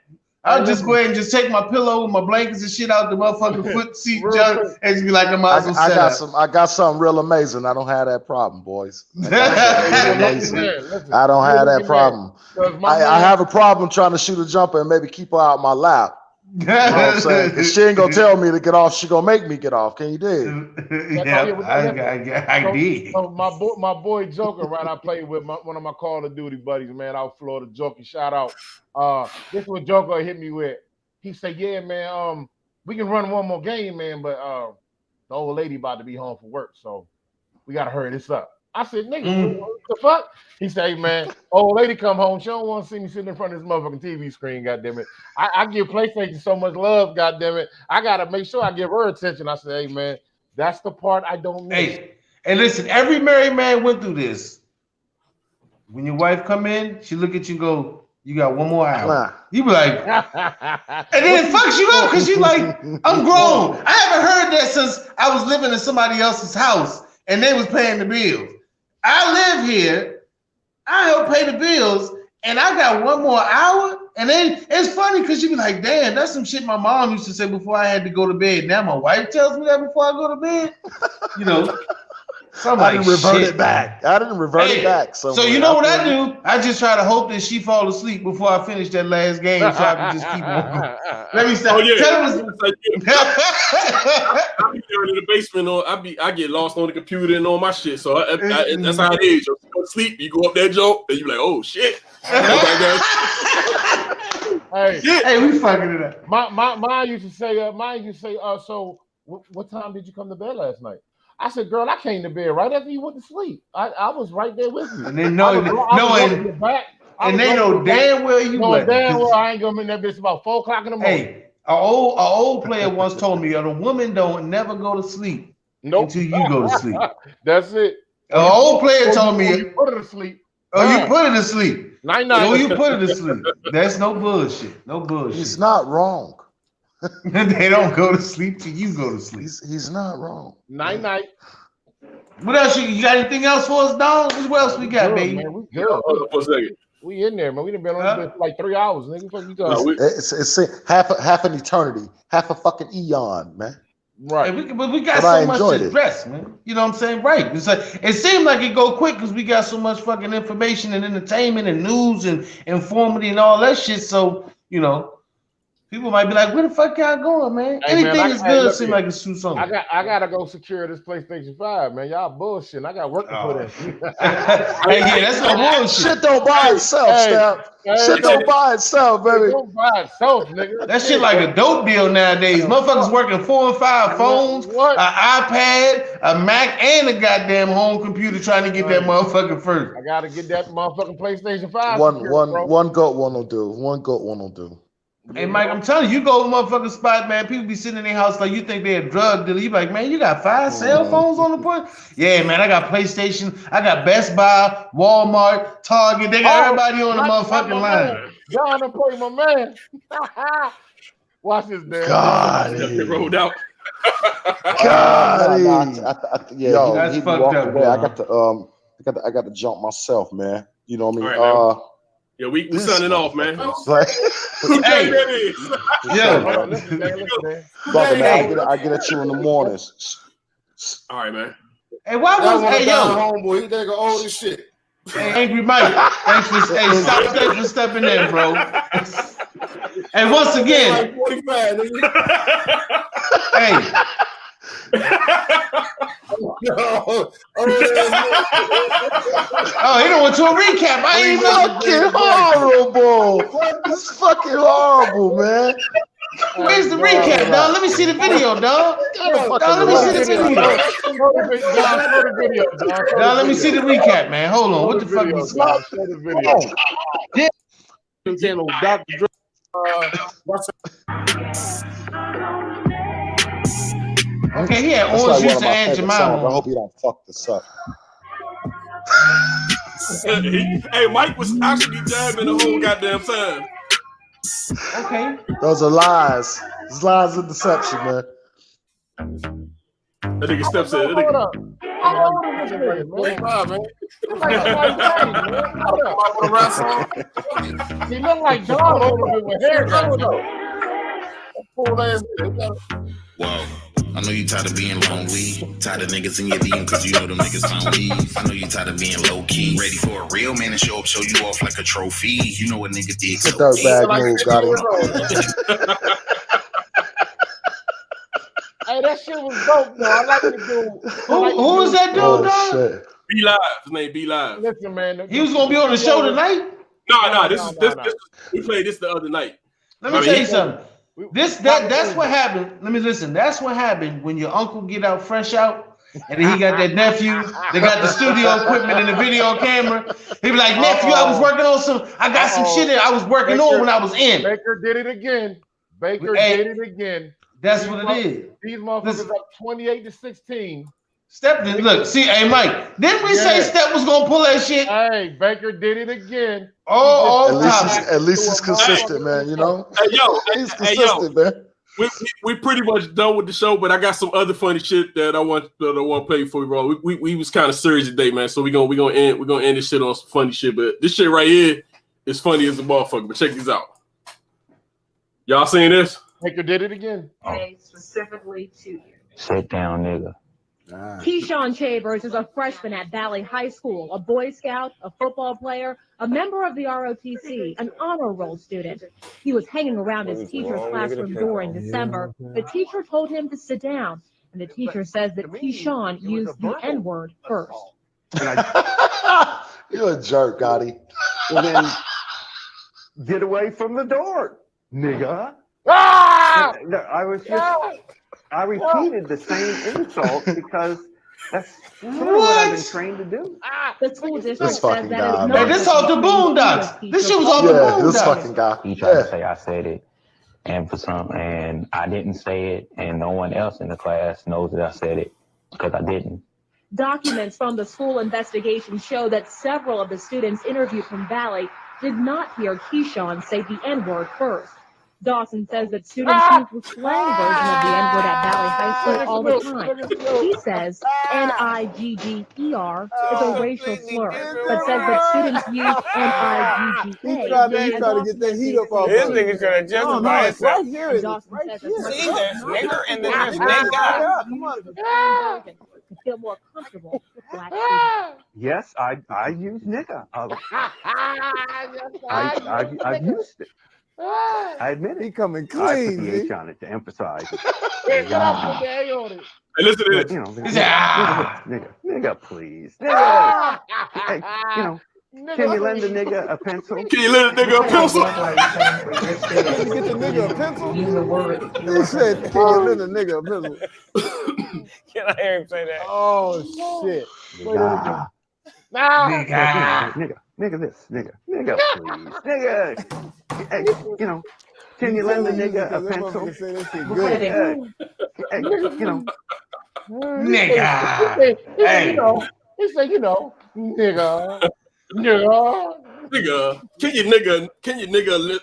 [SPEAKER 3] I'll just go ahead and just take my pillow and my blankets and shit out the motherfucking foot seat junk and just be like,
[SPEAKER 7] I got something real amazing. I don't have that problem, boys. I don't have that problem. I have a problem trying to shoot a jumper and maybe keep her out my lap. You know what I'm saying? 'Cause she ain't gonna tell me to get off. She gonna make me get off. Can you dig?
[SPEAKER 3] I did.
[SPEAKER 6] So my boy Joker, right? I played with one of my Call of Duty buddies, man, out Florida. Joker, shout out. This is what Joker hit me with. He said, "Yeah, man, we can run one more game, man, but the old lady about to be home from work, so we gotta hurry this up." I said, "Nigga, what the fuck?" He said, "Hey, man, old lady come home. She don't want to see me sitting in front of this motherfucking TV screen. Goddamn it, I give PlayStation so much love. Goddamn it, I gotta make sure I give her attention." I said, "Hey, man, that's the part I don't miss."
[SPEAKER 3] Hey, listen, every married man went through this. When your wife come in, she look at you, and go, "You got one more hour." You be like, and then it fucks you up because you like, I'm grown. I haven't heard that since I was living in somebody else's house and they was paying the bills. I live here, I help pay the bills, and I got one more hour. And then it's funny because you be like, damn, that's some shit my mom used to say before I had to go to bed. Now my wife tells me that before I go to bed. You know.
[SPEAKER 7] I didn't revert it back. I didn't revert it back.
[SPEAKER 3] So you know what I do? I just try to hope that she fall asleep before I finish that last game, so I can just keep on. Let me say,
[SPEAKER 1] I be down in the basement, or I get lost on the computer and all my shit. So that's how it is. You go to sleep, you go up that joke, and you like, oh shit.
[SPEAKER 3] Hey, we fucking it up.
[SPEAKER 6] Mine used to say, so what time did you come to bed last night? I said, girl, I came to bed right after you went to sleep. I was right there with you.
[SPEAKER 3] And they know, and they know damn well you went.
[SPEAKER 6] Damn well I ain't gonna be in that bitch about 4 o'clock in the morning.
[SPEAKER 3] Hey, an old player once told me, a woman don't never go to sleep until you go to sleep.
[SPEAKER 6] That's it.
[SPEAKER 3] An old player told me,
[SPEAKER 6] you put her to sleep.
[SPEAKER 3] Oh, you put her to sleep.
[SPEAKER 6] Night.
[SPEAKER 3] Oh, you put her to sleep. That's no bullshit. No bullshit.
[SPEAKER 7] He's not wrong.
[SPEAKER 3] They don't go to sleep till you go to sleep.
[SPEAKER 7] He's not wrong.
[SPEAKER 6] Night.
[SPEAKER 3] What else? You got anything else for us, Don? What else we got, baby?
[SPEAKER 6] Man, we good. We in there, man. We done been on this for like 3 hours, nigga. What you talking?
[SPEAKER 7] It's half an eternity, half a fucking eon, man.
[SPEAKER 6] Right.
[SPEAKER 3] But we got so much to address, man. You know what I'm saying? Right. It's like it seemed like it go quick because we got so much fucking information and entertainment and news and informative and all that shit. So, you know. People might be like, where the fuck y'all going, man?
[SPEAKER 6] Hey,
[SPEAKER 3] anything
[SPEAKER 6] man,
[SPEAKER 3] is good seem like it's too something.
[SPEAKER 6] I gotta go secure this PlayStation 5, man. Y'all bullshit. I got work to put in.
[SPEAKER 3] Hey, yeah, that's no bullshit.
[SPEAKER 7] Shit don't buy itself, Steph. Shit don't buy itself, baby.
[SPEAKER 6] Don't buy itself, nigga.
[SPEAKER 3] That shit like a dope deal nowadays. Motherfuckers working 4 and 5 phones, an iPad, a Mac, and a goddamn home computer trying to get that motherfucker first.
[SPEAKER 6] I gotta get that motherfucking PlayStation 5.
[SPEAKER 7] One goat one will do. One goat one will do.
[SPEAKER 3] Hey, Mike, I'm telling you, go to motherfucking spot, man. People be sitting in their house like you think they're a drug dealer. You like, man, you got 5 cell phones on the point? Yeah, man, I got PlayStation. I got Best Buy, Walmart, Target. They got everybody on the motherfucking line.
[SPEAKER 6] John, I'm playing my man. Watch this, damn.
[SPEAKER 7] God,
[SPEAKER 1] it rolled out.
[SPEAKER 7] God,
[SPEAKER 3] yo, that's fucked up.
[SPEAKER 7] I got to jump myself, man. You know what I mean?
[SPEAKER 1] Right, yeah, we signing off, man.
[SPEAKER 3] Hey,
[SPEAKER 7] I get at you in the mornings.
[SPEAKER 1] All right, man.
[SPEAKER 3] Hey, why was
[SPEAKER 13] homeboy? He think of all this shit.
[SPEAKER 3] Hey, Angry Mike, thanks for stepping in, bro. And once again,
[SPEAKER 13] 45,
[SPEAKER 3] hey.
[SPEAKER 13] No.
[SPEAKER 3] Oh, he don't want to a recap. I ain't
[SPEAKER 7] fucking horrible. This is fucking horrible, man.
[SPEAKER 3] Where's the recap, dog? Let me see the video, dog. Let me see the video. Dog, let me see the recap, man. Hold on. What the fuck is this?
[SPEAKER 13] Channel, Dr.
[SPEAKER 3] Okay, he had orange juice to Aunt Jemima.
[SPEAKER 7] I hope you don't fuck this up.
[SPEAKER 1] Hey, Mike was actually jabbing the whole goddamn time.
[SPEAKER 3] Okay.
[SPEAKER 7] Those are lies. It's lies and deception, man.
[SPEAKER 1] That nigga steps in.
[SPEAKER 6] Hold up. How old is this nigga, man? He look like John a little bit with hair.
[SPEAKER 14] Wow. I know you tired of being lonely, tired of niggas in your DM cause you know them niggas found me. I know you tired of being low key, ready for a real man to show up, show you off like a trophy. You know what nigga did.
[SPEAKER 7] It's a dirtbag move, got it.
[SPEAKER 6] that shit was dope, though. I like the dude.
[SPEAKER 3] Who was that dude, dog?
[SPEAKER 1] Be Live. His name Be Live.
[SPEAKER 6] Listen, man.
[SPEAKER 3] He was gonna be on the show tonight.
[SPEAKER 1] No. This we played this the other night.
[SPEAKER 3] Let me tell you something. That's what happened. Let me listen. That's what happened when your uncle get out fresh out, and then he got that nephew. They got the studio equipment and the video camera. He be like, nephew, I was working on I got some shit that I was working on when I was in.
[SPEAKER 6] Baker did it again. Did it again.
[SPEAKER 3] That's what it is.
[SPEAKER 6] These motherfuckers up 28-16.
[SPEAKER 3] Step, look, see, hey Mike, didn't we say Step was gonna pull that shit?
[SPEAKER 6] Hey, Baker did it again.
[SPEAKER 7] At least he's consistent, man. You know. He's consistent, man.
[SPEAKER 1] We pretty much done with the show, but I got some other funny shit that I want to play for you, bro. We was kind of serious today, man. So we're gonna end this shit on some funny shit. But this shit right here is funny as a motherfucker. But check these out. Y'all seen this?
[SPEAKER 6] Baker did it again.
[SPEAKER 15] Specifically to you.
[SPEAKER 2] Sit down, nigga.
[SPEAKER 15] Keyshawn Chambers is a freshman at Valley High School, a Boy Scout, a football player, a member of the ROTC, an honor roll student. He was hanging around his teacher's classroom door in December. The teacher told him to sit down, and the teacher says that Keyshawn used the N-word first.
[SPEAKER 7] You're a jerk, Gotti.
[SPEAKER 2] Well, then get away from the door, nigga. I repeated the same insult because that's what I've been trained to do.
[SPEAKER 15] The school district
[SPEAKER 7] This fucking guy,
[SPEAKER 3] Hey,
[SPEAKER 7] man.
[SPEAKER 3] this off the Boondocks. This shit was off the Boondocks.
[SPEAKER 7] This fucking guy.
[SPEAKER 2] He tried to say I said it, and I didn't say it, and no one else in the class knows that I said it because I didn't.
[SPEAKER 15] Documents from the school investigation show that several of the students interviewed from Valley did not hear Keyshawn say the N-word first. Dawson says that students use the slang version of the N-word at Valley High School all the time. He says N-I-G-G-E-R is a racial slur, but says that students use N-I-G-G-A.
[SPEAKER 13] He's trying to get that heat up off.
[SPEAKER 16] This nigga's gonna justify himself.
[SPEAKER 13] Right here.
[SPEAKER 15] Dawson says that
[SPEAKER 16] See, there's nigger and then there's nigga.
[SPEAKER 13] Come on.
[SPEAKER 15] to feel more comfortable with black students.
[SPEAKER 2] Yes, I use nigga. I've used it. I admit it.
[SPEAKER 13] He coming
[SPEAKER 2] I
[SPEAKER 13] clean.
[SPEAKER 2] put the H on it to emphasize it.
[SPEAKER 1] Hey, listen to this.
[SPEAKER 2] Nigga, please. Nigga. Hey, can you lend a nigga a pencil?
[SPEAKER 1] Can you lend a nigga a pencil?
[SPEAKER 13] Can you get the nigga a pencil? He said, can you lend a nigga a pencil?
[SPEAKER 16] Can I hear him say that?
[SPEAKER 13] Oh, shit.
[SPEAKER 2] Nigga. Nigga this. Nigga, please. Nigga. Hey, can you lend a nigga a pencil?
[SPEAKER 3] Nigga. Hey.
[SPEAKER 6] He said, nigga.
[SPEAKER 1] Nigga, can you nigga lend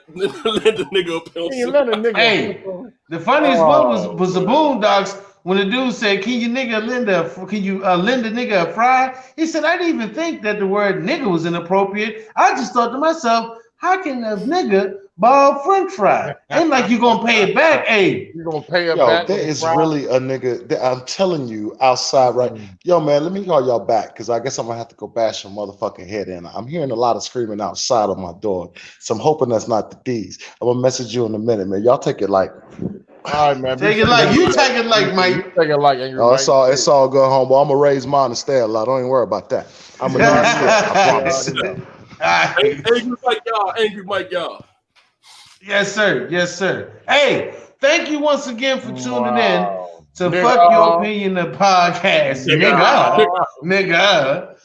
[SPEAKER 1] a nigga a pencil?
[SPEAKER 6] Can you lend a nigga?
[SPEAKER 3] Hey, the funniest one was the Boondocks when the dude said, "Can you lend a nigga a fry?" He said, "I didn't even think that the word nigga was inappropriate. I just thought to myself, how can a nigga buy a French fry? Ain't like you gonna pay it back, hey."
[SPEAKER 6] You gonna pay it
[SPEAKER 7] Yo,
[SPEAKER 6] back?
[SPEAKER 7] there is really a nigga. I'm telling you, outside right. Yo, man, let me call y'all back because I guess I'm gonna have to go bash your motherfucking head in. I'm hearing a lot of screaming outside of my door, so I'm hoping that's not the D's. I'm gonna message you in a minute, man. Y'all take it like.
[SPEAKER 6] All right, man.
[SPEAKER 3] Take it like you take it like, Mike.
[SPEAKER 6] Take it like Angry
[SPEAKER 7] Oh,
[SPEAKER 6] Mike.
[SPEAKER 7] it's all good, homeboy. I'm gonna raise mine and stay a lot. Don't even worry about that. I'm gonna I promise.
[SPEAKER 1] Angry Mike, y'all.
[SPEAKER 3] Yes, sir. Hey, thank you once again for tuning in to Fuck Your Opinion, the podcast. Nigga.
[SPEAKER 1] Nigga.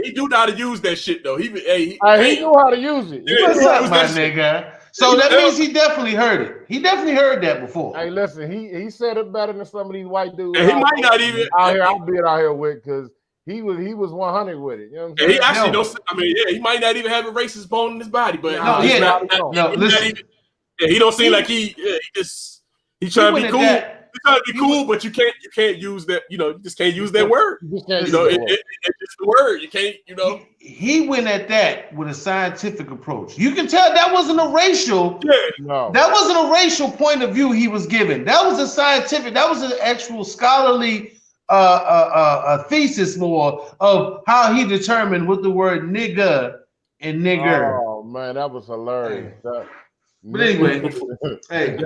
[SPEAKER 1] He do know how to use that shit though. He knew
[SPEAKER 6] how to use it.
[SPEAKER 3] What's up, my nigga? So that means he definitely heard it. He definitely heard that before.
[SPEAKER 6] Hey, listen, he said it better than some of these white dudes.
[SPEAKER 1] And he might not even
[SPEAKER 6] out here. I'll be out here with because he was 100 with it. You know what I'm saying?
[SPEAKER 1] He actually don't. I mean, yeah, he might not even have a racist bone in his body, but
[SPEAKER 3] listen.
[SPEAKER 1] He don't seem like he trying to be cool. He's trying to be cool, but you can't use that. You just can't use that word. It's just the word. You can't.
[SPEAKER 3] He went at that with a scientific approach. You can tell that wasn't a racial.
[SPEAKER 6] No.
[SPEAKER 3] That wasn't a racial point of view he was giving. That was a scientific. That was an actual scholarly a thesis more of how he determined what the word nigga and nigger.
[SPEAKER 6] Oh man, that was hilarious.
[SPEAKER 3] But anyway, hey,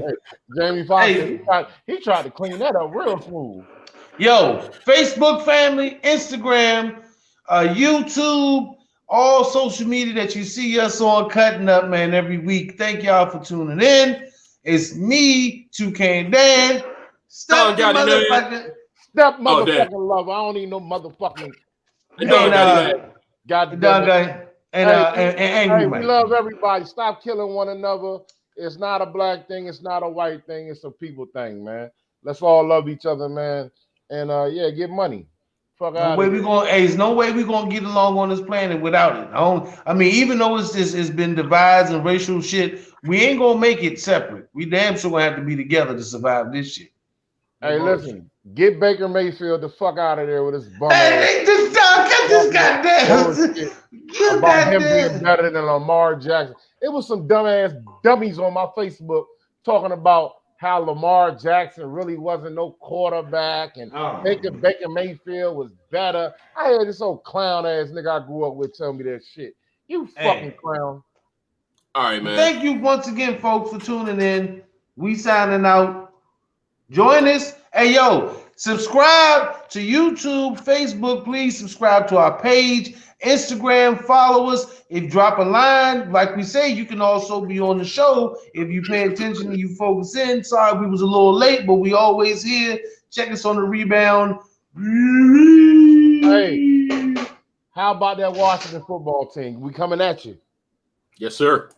[SPEAKER 6] Jamie Foxx, he tried to clean that up real smooth.
[SPEAKER 3] Yo, Facebook family, Instagram, YouTube, all social media that you see us on cutting up, man, every week. Thank y'all for tuning in. It's me, Toucan Dan. Step motherfucking
[SPEAKER 6] Love. I don't need no motherfucking.
[SPEAKER 3] And
[SPEAKER 6] we love everybody. Stop killing one another. It's not a black thing. It's not a white thing. It's a people thing, man. Let's all love each other, man. And get money. Fuck out.
[SPEAKER 3] There's no way we're gonna get along on this planet without it. I mean, even though it's been divides and racial shit, we ain't gonna make it separate. We damn sure gonna have to be together to survive this shit.
[SPEAKER 6] Hey, listen, get Baker Mayfield the fuck out of there with his bum.
[SPEAKER 3] Hey, this dog, get this goddamn.
[SPEAKER 6] About him being better than Lamar Jackson. It was some dumbass dummies on my Facebook talking about how Lamar Jackson really wasn't no quarterback and Baker Mayfield was better. I had this old clown ass nigga I grew up with tell me that shit. You fucking clown.
[SPEAKER 1] All right, man.
[SPEAKER 3] Thank you once again, folks, for tuning in. We signing out. Join us. Hey, yo, subscribe to YouTube, Facebook. Please subscribe to our page. Instagram, follow us. If you drop a line, like we say, you can also be on the show if you pay attention and you focus in. Sorry we was a little late, but we always here. Check us on the rebound.
[SPEAKER 6] Hey, how about that Washington football team? We coming at you.
[SPEAKER 1] Yes, sir.